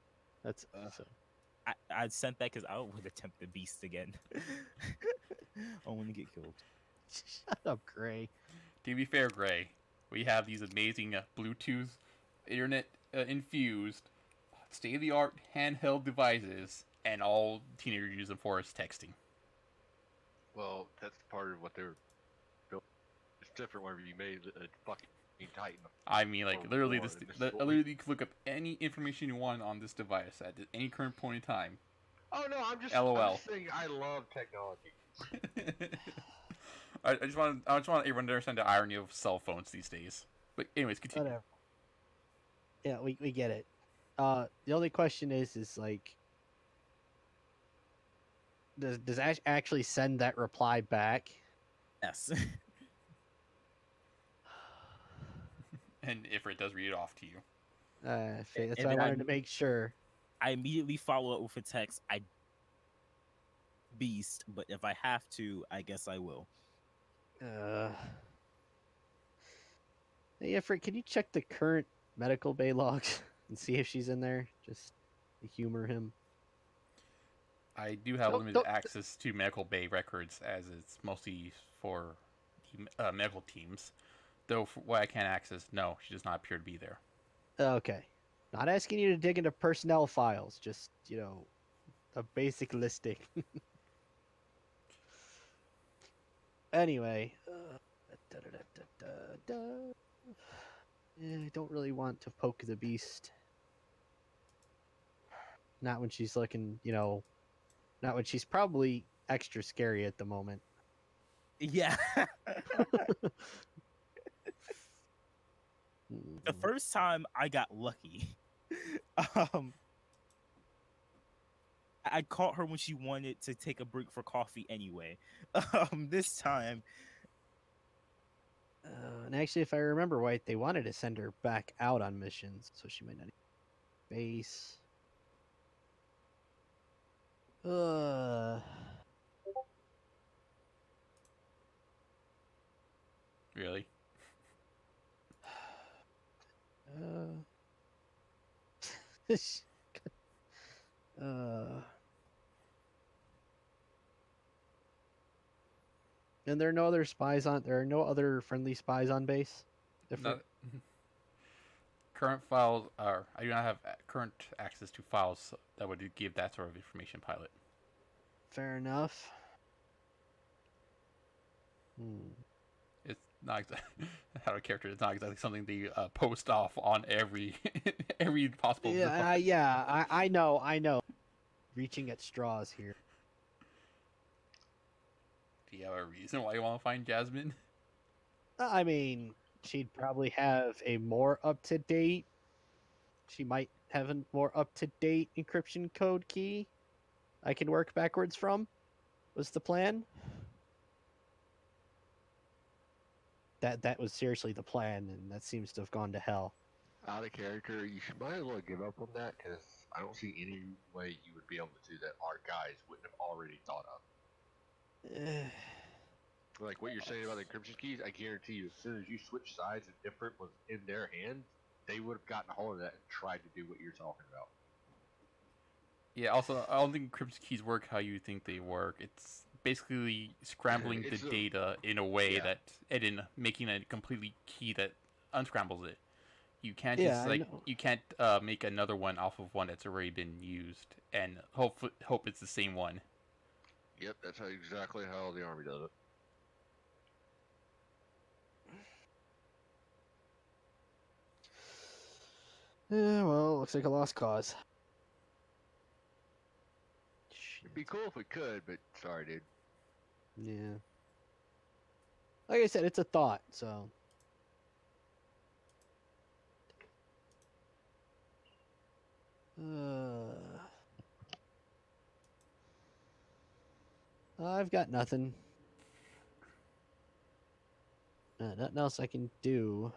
that's so. I sent that because I would attempt the beast again. I want to get killed. Shut up, Gray. To be fair, Gray, we have these amazing Bluetooth, internet infused, state-of-the-art handheld devices, and all teenagers use them for is texting. Well, that's part of what they were built. It's different whenever you made a fucking Titan. I mean, like, Or literally, more, this this is literally you can look up any information you want on this device at any current point in time. Oh no, I'm just saying I love technology. I just want everyone to understand the irony of cell phones these days. But anyways, continue. Whatever. Yeah, we get it. The only question is like, does Ash actually send that reply back? Yes. And Ifrit does read it off to you. That's And why I then wanted to make sure. I immediately follow up with a text. I beast, but if I have to, I guess I will. Hey, Ifrit, can you check the current medical bay logs and see if she's in there? Just to humor him. I do have Don't- limited don't- access to medical bay records, as it's mostly for medical teams. Though, for what I can access, no, she does not appear to be there. Okay. Not asking you to dig into personnel files, just, a basic listing. Anyway. I don't really want to poke the beast. Not when she's looking, not when she's probably extra scary at the moment. Yeah. The first time I got lucky. I caught her when she wanted to take a break for coffee anyway. This time, And actually, if I remember right, they wanted to send her back out on missions, so she might not base. Really? uh, and there are no other spies on. There are no other friendly spies on base. No. Current files are. I do not have current access to files that would give that sort of information, pilot. Fair enough. It's not exactly out of character. It's not exactly something they post off on every every possible. Yeah, I know. Reaching at straws here. Do you have a reason why you want to find Jasmine? I mean, she'd probably have a more up to date. She might have a more up to date encryption code key. I can work backwards from. Was the plan? That was seriously the plan, and that seems to have gone to hell. Out of character, you might as well give up on that because I don't see any way you would be able to do that our guys wouldn't have already thought of. Like what you're saying about the encryption keys, I guarantee you, as soon as you switch sides and different was in their hands, they would have gotten a hold of that and tried to do what you're talking about. Yeah. Also, I don't think encryption keys work how you think they work. It's basically scrambling the data in a way that, and in making a completely key that unscrambles it. You can't you can't make another one off of one that's already been used and hope it's the same one. Yep, that's exactly how the army does it. Yeah, well, looks like a lost cause. It'd be cool if we could, but sorry, dude. Yeah. Like I said, it's a thought, so. I've got nothing. Nothing else I can do.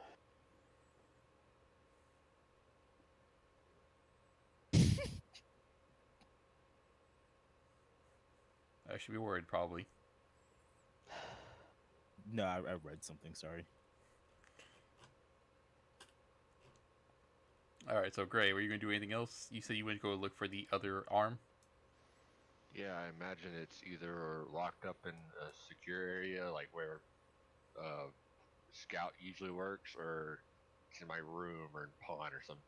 I should be worried, probably. No, I read something. Sorry. All right, so Gray, were you going to do anything else? You said you went to go look for the other arm. Yeah, I imagine it's either locked up in a secure area, like where Scout usually works, or it's in my room or in pawn or some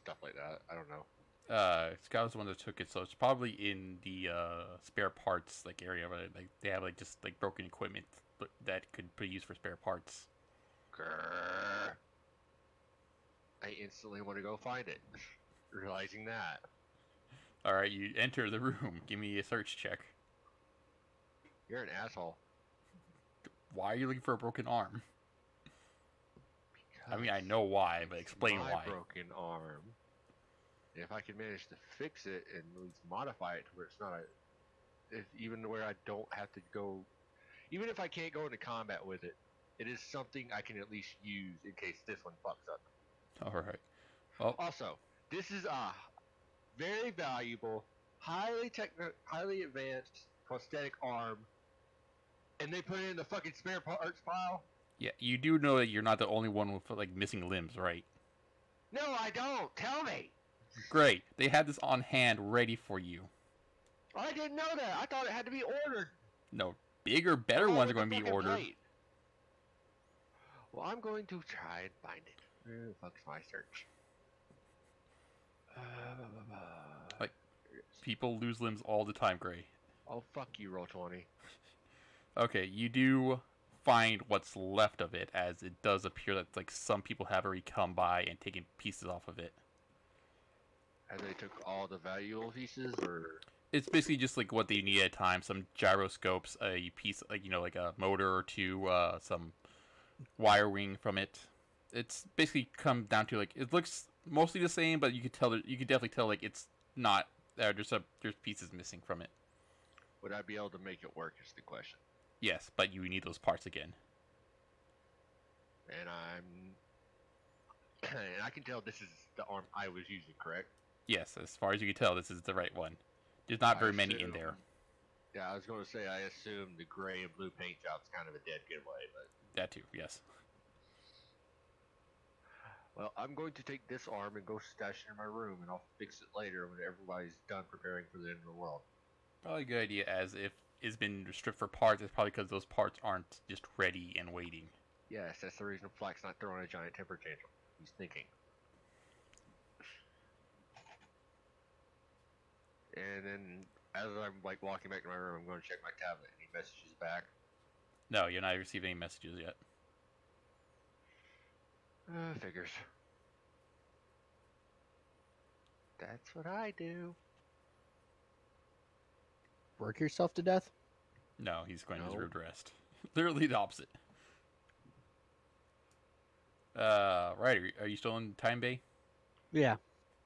stuff like that. I don't know. Scout was the one that took it, so it's probably in the spare parts like area where like they have like just like broken equipment that could be used for spare parts. Grrr. I instantly want to go find it, realizing that. All right, you enter the room. Give me a search check. You're an asshole. Why are you looking for a broken arm? Because I mean, I know why, but explain my why. Broken arm. If I can manage to fix it and at least modify it to where it's not even where I don't have to go, even if I can't go into combat with it, it is something I can at least use in case this one fucks up. All right. Well, Also, this is a very valuable, highly advanced prosthetic arm, and they put it in the fucking spare parts pile. yeah, you do know that you're not the only one with like missing limbs, right? No, I don't. Tell me. Great. They had this on hand, ready for you. I didn't know that. I thought it had to be ordered. No, bigger, better ones are going to be ordered. Plate. Well, I'm going to try and find it. Where the fuck's my search? Like, people lose limbs all the time, Gray. Oh, fuck you, Roll20. Okay, you do find what's left of it, as it does appear that like some people have already come by and taken pieces off of it. And they took all the valuable pieces, or? It's basically just like what they need at a time. Some gyroscopes, a piece, like like a motor or two, some wiring from it. It's basically come down to like it looks mostly the same, but you could tell you could definitely tell like it's not. There's pieces missing from it. Would I be able to make it work? Is the question. Yes, but you need those parts again. and and I can tell this is the arm I was using, correct? Yes, as far as you can tell, this is the right one. There's not I very many in there. assume- Yeah, I was going to say I assume the gray and blue paint job's kind of a dead giveaway, but That too, yes. well, I'm going to take this arm and go stash it in my room, and I'll fix it later when everybody's done preparing for the end of the world. Probably a good idea, as if it's been stripped for parts, it's probably because those parts aren't just ready and waiting. Yes, that's the reason Flack's not throwing a giant temper tantrum. He's thinking. And then, as I'm like walking back to my room, I'm going to check my tablet. Any messages back? No, you're not receiving any messages yet. Figures. That's what I do. Work yourself to death? No, he's going to his No. room to rest. Literally the opposite. Right, are you still in Time Bay? Yeah.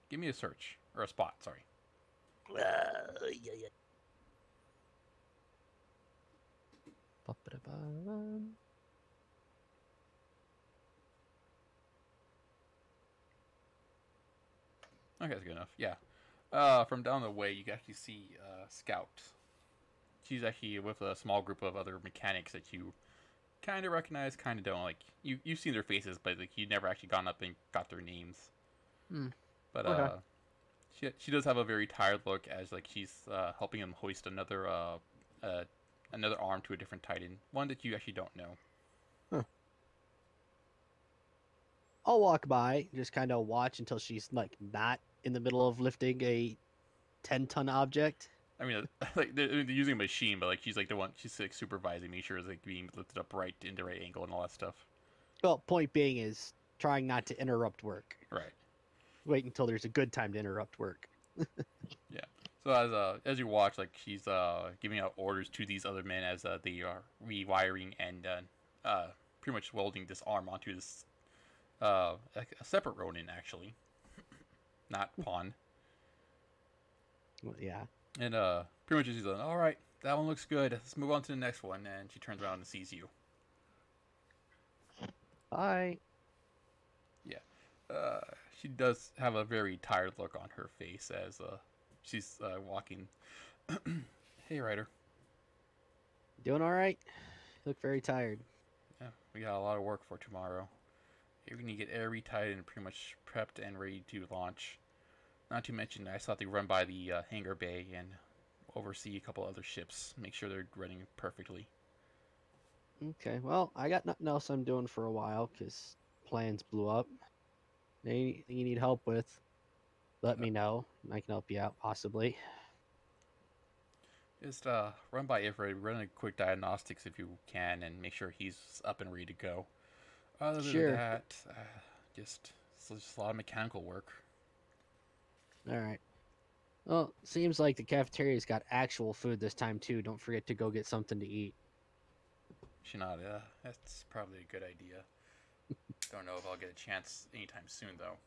Give me a search. Or a spot, sorry. Yeah. Ba-ba-da-ba-ba. Okay, that's good enough. Yeah. From down the way, you can actually see Scout. She's actually with a small group of other mechanics that you kind of recognize, kind of don't. Like you've seen their faces, but like you never actually gone up and got their names. Hmm. But Okay. she does have a very tired look, as like she's helping him hoist another arm to a different Titan, one that you actually don't know. I'll walk by, just kind of watch until she's like not in the middle of lifting a 10-ton object. I mean, like they're using a machine, but like she's like the one she's like supervising, make sure it's like being lifted up right in the right angle and all that stuff. Well, point being is trying not to interrupt work. Right. Wait until there's a good time to interrupt work. So as you watch, like she's giving out orders to these other men as they are rewiring and pretty much welding this arm onto this a separate Ronin actually, not Pawn. Well, yeah. And pretty much she's like, all right, that one looks good. Let's move on to the next one. And she turns around and sees you. Bye. She does have a very tired look on her face as she's walking. Hey, Ryder. Doing all right? You look very tired. Yeah, we got a lot of work for tomorrow. You're going to get every Titan pretty much prepped and ready to launch. Not to mention, I saw they run by the hangar bay and oversee a couple other ships. Make sure they're running perfectly. Okay, well, I got nothing else I'm doing for a while because plans blew up. Anything you need help with, let me know. I can help you out, possibly. Just run by Ifrit, run a quick diagnostics if you can, and make sure he's up and ready to go. Other Sure. than that, just a lot of mechanical work. All right. Well, seems like the cafeteria's got actual food this time, too. Don't forget to go get something to eat. Shinada, that's probably a good idea. Don't know if I'll get a chance anytime soon, though.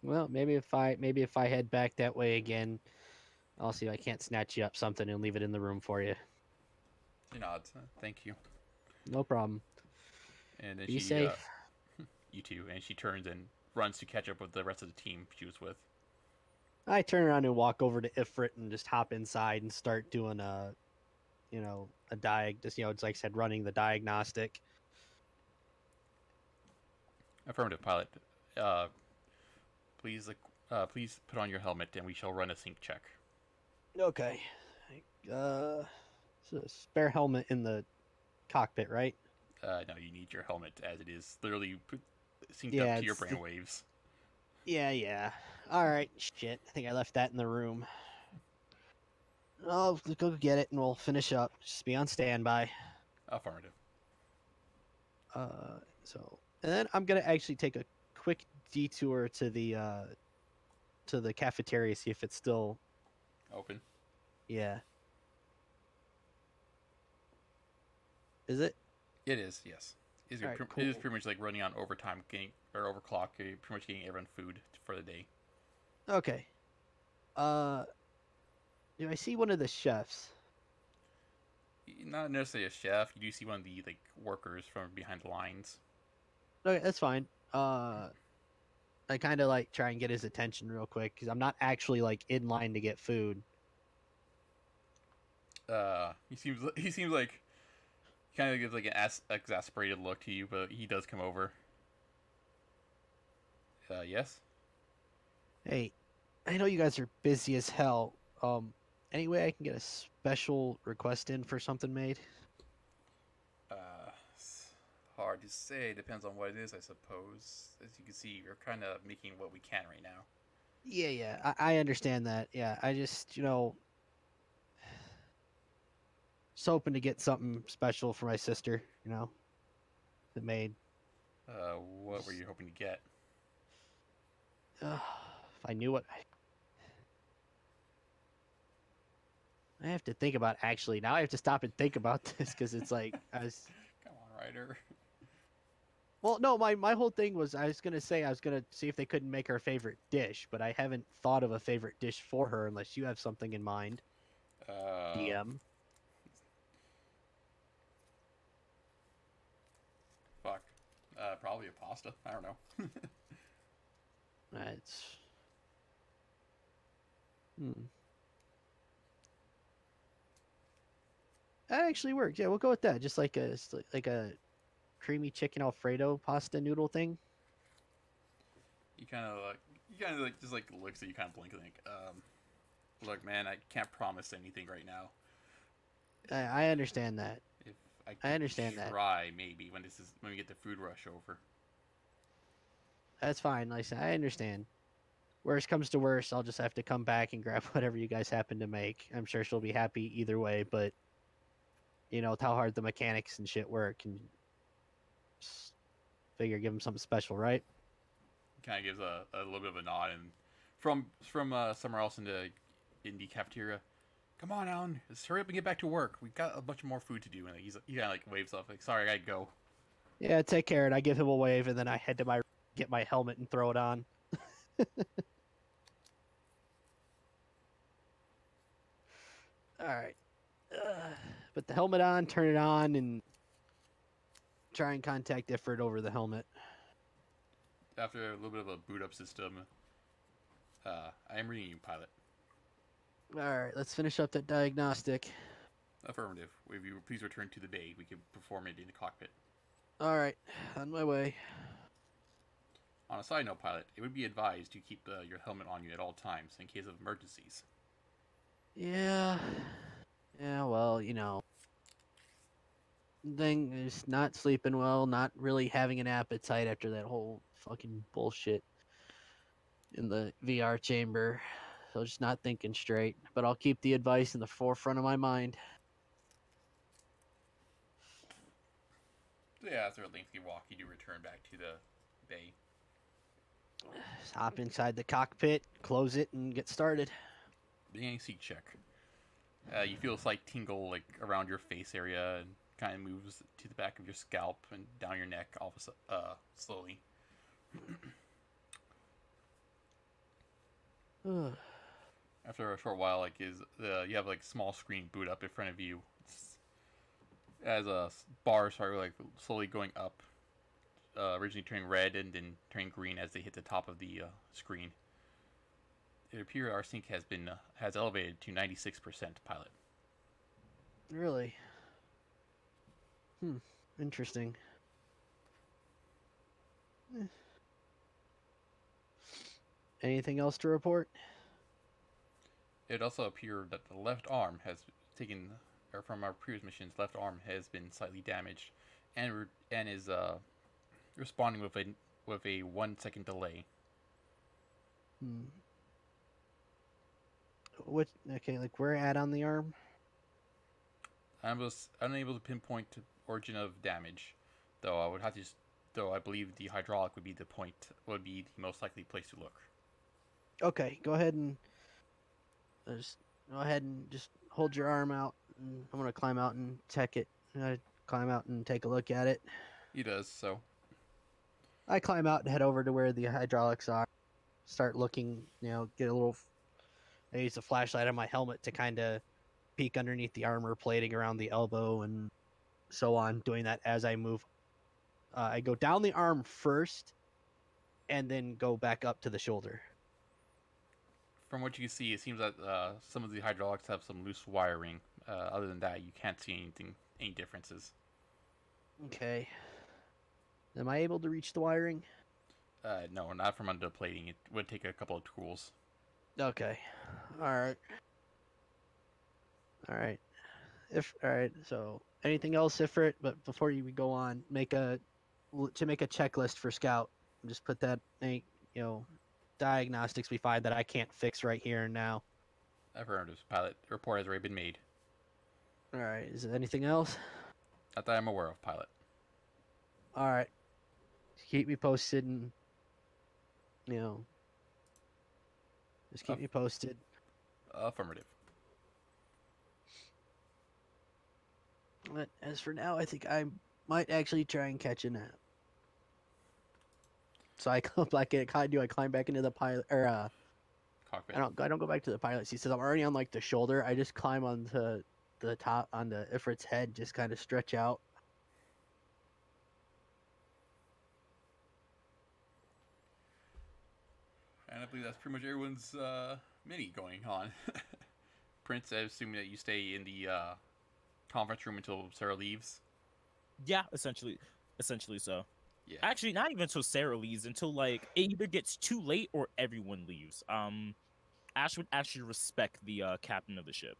Well, maybe if I head back that way again, I'll see if I can't snatch you up something and leave it in the room for you. She nods. Thank you. No problem. And then Be she, safe. you too. And she turns and runs to catch up with the rest of the team she was with. I turn around and walk over to Ifrit and just hop inside and start doing it's like I said, running the diagnostic. Affirmative, pilot. Please put on your helmet and we shall run a sync check. Okay. It's a spare helmet in the cockpit, right? No, you need your helmet as it is literally synced Yeah, up to your it's the- brainwaves. Yeah. All right. Shit. I think I left that in the room. I'll go get it and we'll finish up. Just be on standby. Affirmative. And then I'm gonna actually take a quick detour to the cafeteria, see if it's still. Open. Yeah. Is it? It is, yes. It Alright, is cool. pretty much like running on overtime, overclock, pretty much getting everyone food for the day. Okay. Do I see one of the chefs? Not necessarily a chef. You do see one of the like workers from behind the lines. Okay, that's fine. I kind of like try and get his attention real quick because I'm not actually like in line to get food. He seems like kind of gives like an exasperated look to you, but he does come over. Yes. Hey, I know you guys are busy as hell. Any way I can get a special request in for something made? It's hard to say. Depends on what it is, I suppose. As you can see, you're kind of making what we can right now. Yeah, I understand that. Yeah, I just, just hoping to get something special for my sister, the maid. What were you hoping to get? If I knew what I have to think about actually. Now I have to stop and think about this because it's like I was. Come on, Ryder. Well, no, my whole thing was I was gonna see if they couldn't make her favorite dish, but I haven't thought of a favorite dish for her unless you have something in mind. DM. Fuck. Probably a pasta. I don't know. That's. That actually works. Yeah, we'll go with that. Just like a creamy chicken Alfredo pasta noodle thing. He kind of like just like looks at you, kind of blink, and like, look, man, I can't promise anything right now. I understand that. If I understand that. Try maybe when we get the food rush over. That's fine. Like I said, I understand. Worst comes to worst, I'll just have to come back and grab whatever you guys happen to make. I'm sure she'll be happy either way, but it's how hard the mechanics and shit work, and just figure give them something special, right? Kind of gives a little bit of a nod, and from somewhere else in the cafeteria. Come on, Alan, let's hurry up and get back to work. We've got a bunch more food to do. And he kind of like waves off, like, sorry, I gotta go. Yeah, take care. And I give him a wave, and then I head to get my helmet and throw it on. All right. Put the helmet on, turn it on, and try and contact Ifrit over the helmet. After a little bit of a boot up system, I am reading you, pilot. All right, let's finish up that diagnostic. Affirmative. If you please return to the bay, we can perform it in the cockpit. All right, on my way. On a side note, pilot, it would be advised to keep your helmet on you at all times in case of emergencies. Yeah, well, thing is not sleeping well, not really having an appetite after that whole fucking bullshit in the VR chamber. So just not thinking straight. But I'll keep the advice in the forefront of my mind. So yeah, after a lengthy walk, you do return back to the bay. Just hop inside the cockpit, close it, and get started. Beginning seat check. You feel a slight tingle like around your face area, and kind of moves to the back of your scalp and down your neck, slowly. After a short while, you have like small screen boot up in front of you. As a bar start like slowly going up, originally turning red and then turning green as they hit the top of the screen. It appears our sync has elevated to 96%, pilot. Really? Interesting. Anything else to report? It also appeared that the left arm has taken, or from our previous missions, left arm has been slightly damaged, and is responding with a 1 second delay. What? Okay, like where at on the arm? I was unable to pinpoint the origin of damage, though I believe the hydraulic would be the most likely place to look. Okay, go ahead and just hold your arm out. And I'm gonna climb out and check it. Climb out and take a look at it. He does so. I climb out and head over to where the hydraulics are. Start looking. Get a little. I use a flashlight on my helmet to kind of peek underneath the armor plating around the elbow and so on, doing that as I move. I go down the arm first and then go back up to the shoulder. From what you can see, it seems that some of the hydraulics have some loose wiring. Other than that, you can't see any differences. Okay. Am I able to reach the wiring? No, not from under the plating. It would take a couple of tools. Okay. Alright. Alright. Alright, so anything else, Ifrit? But before we go on, make a checklist for Scout. Just put that, diagnostics we find that I can't fix right here and now. Affirmative. Pilot. Report has already been made. Alright, is there anything else? Not that I'm aware of, pilot. Alright. Keep me posted and, just keep me posted. Affirmative. But as for now, I think I might actually try and catch a nap. So I come back in. I climb back into the pilot or Cockpit. I don't go back to the pilot seat. Since I'm already on like the shoulder, I just climb onto the top on the Ifrit's head, just kind of stretch out. And I believe that's pretty much everyone's mini going on. Prince, I assume that you stay in the conference room until Sarah leaves. Yeah, essentially so. Yeah. Actually, not even until Sarah leaves, until like it either gets too late or everyone leaves. Ash would actually respect the captain of the ship.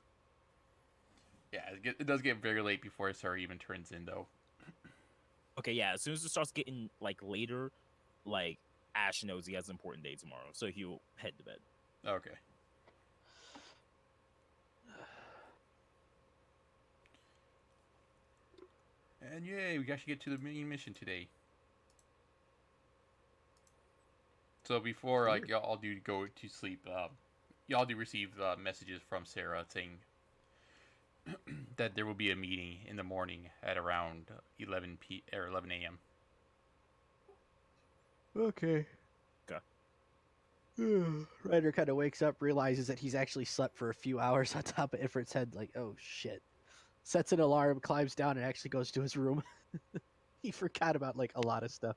Yeah, it does get very late before Sarah even turns in, though. Okay, yeah. As soon as it starts getting like later, like Ash knows he has an important day tomorrow, so he'll head to bed. Okay. And yay, we actually get to the main mission today. So before like y'all do go to sleep, y'all do receive messages from Sarah saying that there will be a meeting in the morning at around 11 a.m. Okay. Ryder kind of wakes up, realizes that he's actually slept for a few hours on top of Ifrit's head, like, oh shit. Sets an alarm, climbs down, and actually goes to his room. He forgot about like a lot of stuff.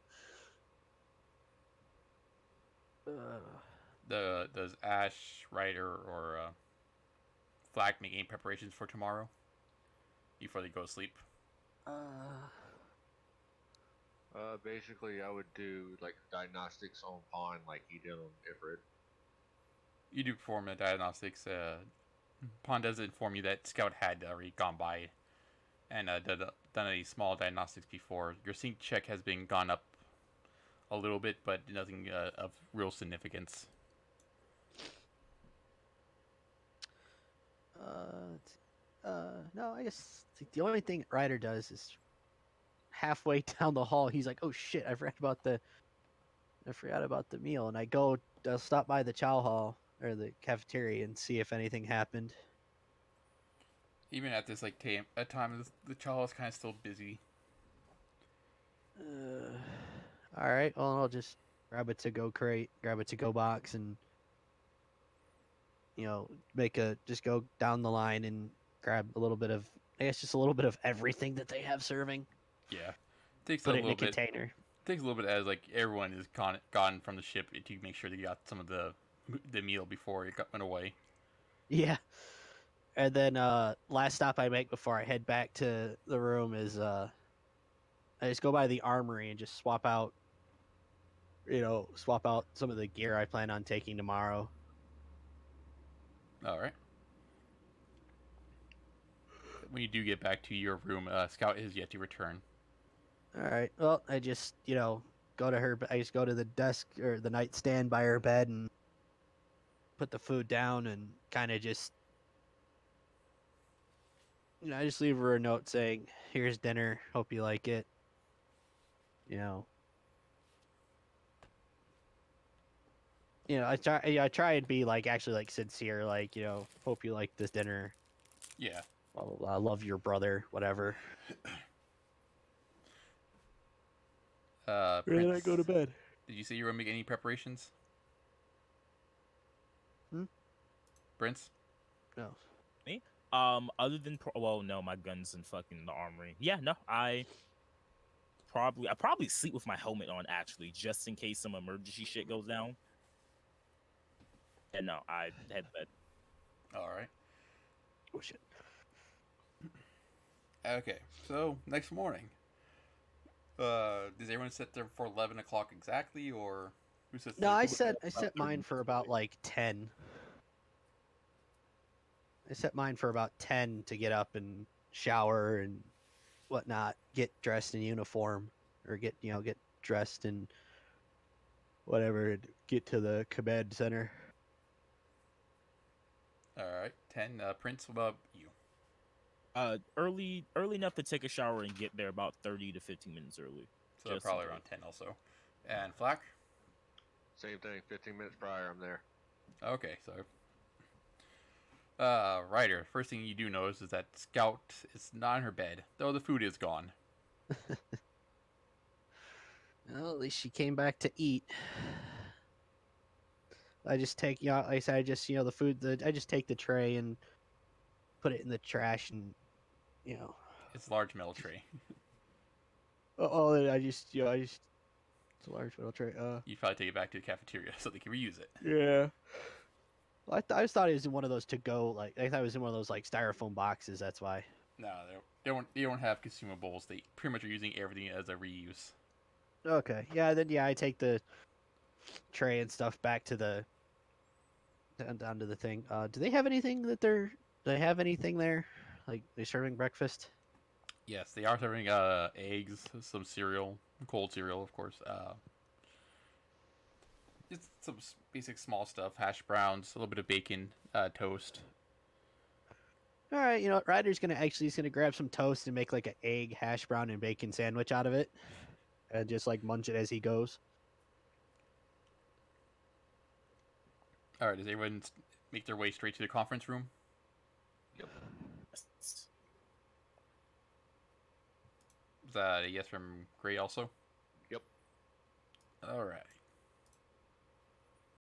Does Ash, Ryder, or Flack make any preparations for tomorrow before they go to sleep? Basically, I would do like diagnostics on Pawn, like he did on Ifrit. You do perform the diagnostics. Pond does inform you that Scout had already gone by and done a small diagnostics before. Your sync check has been gone up a little bit, but nothing of real significance. No, I guess the only thing Ryder does is halfway down the hall, he's like, "Oh shit, I forgot about the meal," and I'll stop by the chow hall or the cafeteria and see if anything happened. Even at this time, the child is kind of still busy. All right, well, I'll just grab a to-go crate, grab a to-go box, and just go down the line and grab a little bit of, I guess, just a little bit of everything that they have serving. Yeah, takes Put a it in a little bit. container. Takes a little bit as like everyone is gone from the ship to make sure they got some of the meal before it went away. Yeah. And then last stop I make before I head back to the room is I just go by the armory and just swap out some of the gear I plan on taking tomorrow. All right. When you do get back to your room, Scout is yet to return. All right. Well, I just, go to her. I just go to the desk or the nightstand by her bed and put the food down and kind of just, I just leave her a note saying, "Here's dinner. Hope you like it." I try and be like actually like sincere, like, hope you like this dinner. Yeah. Blah, blah, blah. Love your brother, whatever. Prince, Then I go to bed. Did you say you were making any preparations? Hmm? Prince? No. Me? Other than well, no, my gun's in fucking the armory. Yeah, no, I probably sleep with my helmet on actually, just in case some emergency shit goes down. And no, I head to bed. All right. Oh shit. Okay. So next morning, does everyone sit there for 11 o'clock exactly, or who sits No, there? I About set 30 mine for minutes about early. like 10. I set mine for about 10 to get up and shower and whatnot, get dressed in uniform, or get dressed in whatever, and get to the command center. All right. 10. Prince, what about you? Early enough to take a shower and get there about 30 to 15 minutes early. So Just probably in around case. 10 also. And Flack? Same thing. 15 minutes prior, I'm there. Okay, so Ryder, first thing you do notice is that Scout is not in her bed, though the food is gone. Well, at least she came back to eat. I just take, like I said, I just, the food, I just take the tray and put it in the trash, and, It's a large metal tray. I just, it's a large metal tray. You probably take it back to the cafeteria so they can reuse it. Yeah. Well, I just thought it was in one of those to go, like, I thought it was in one of those, like, styrofoam boxes, that's why. No, they don't have consumables. They pretty much are using everything as a reuse. Okay. Yeah, then, I take the tray and stuff back to down to the thing. Do they have anything do they have anything there? Like, they serving breakfast? Yes, they are serving eggs, some cereal, cold cereal, of course. Just some basic small stuff: hash browns, a little bit of bacon, toast. All right, Ryder's he's gonna grab some toast and make like an egg, hash brown, and bacon sandwich out of it, and just like munch it as he goes. All right, does everyone make their way straight to the conference room? Yes. Is that a yes from Gray also? Yep. All right.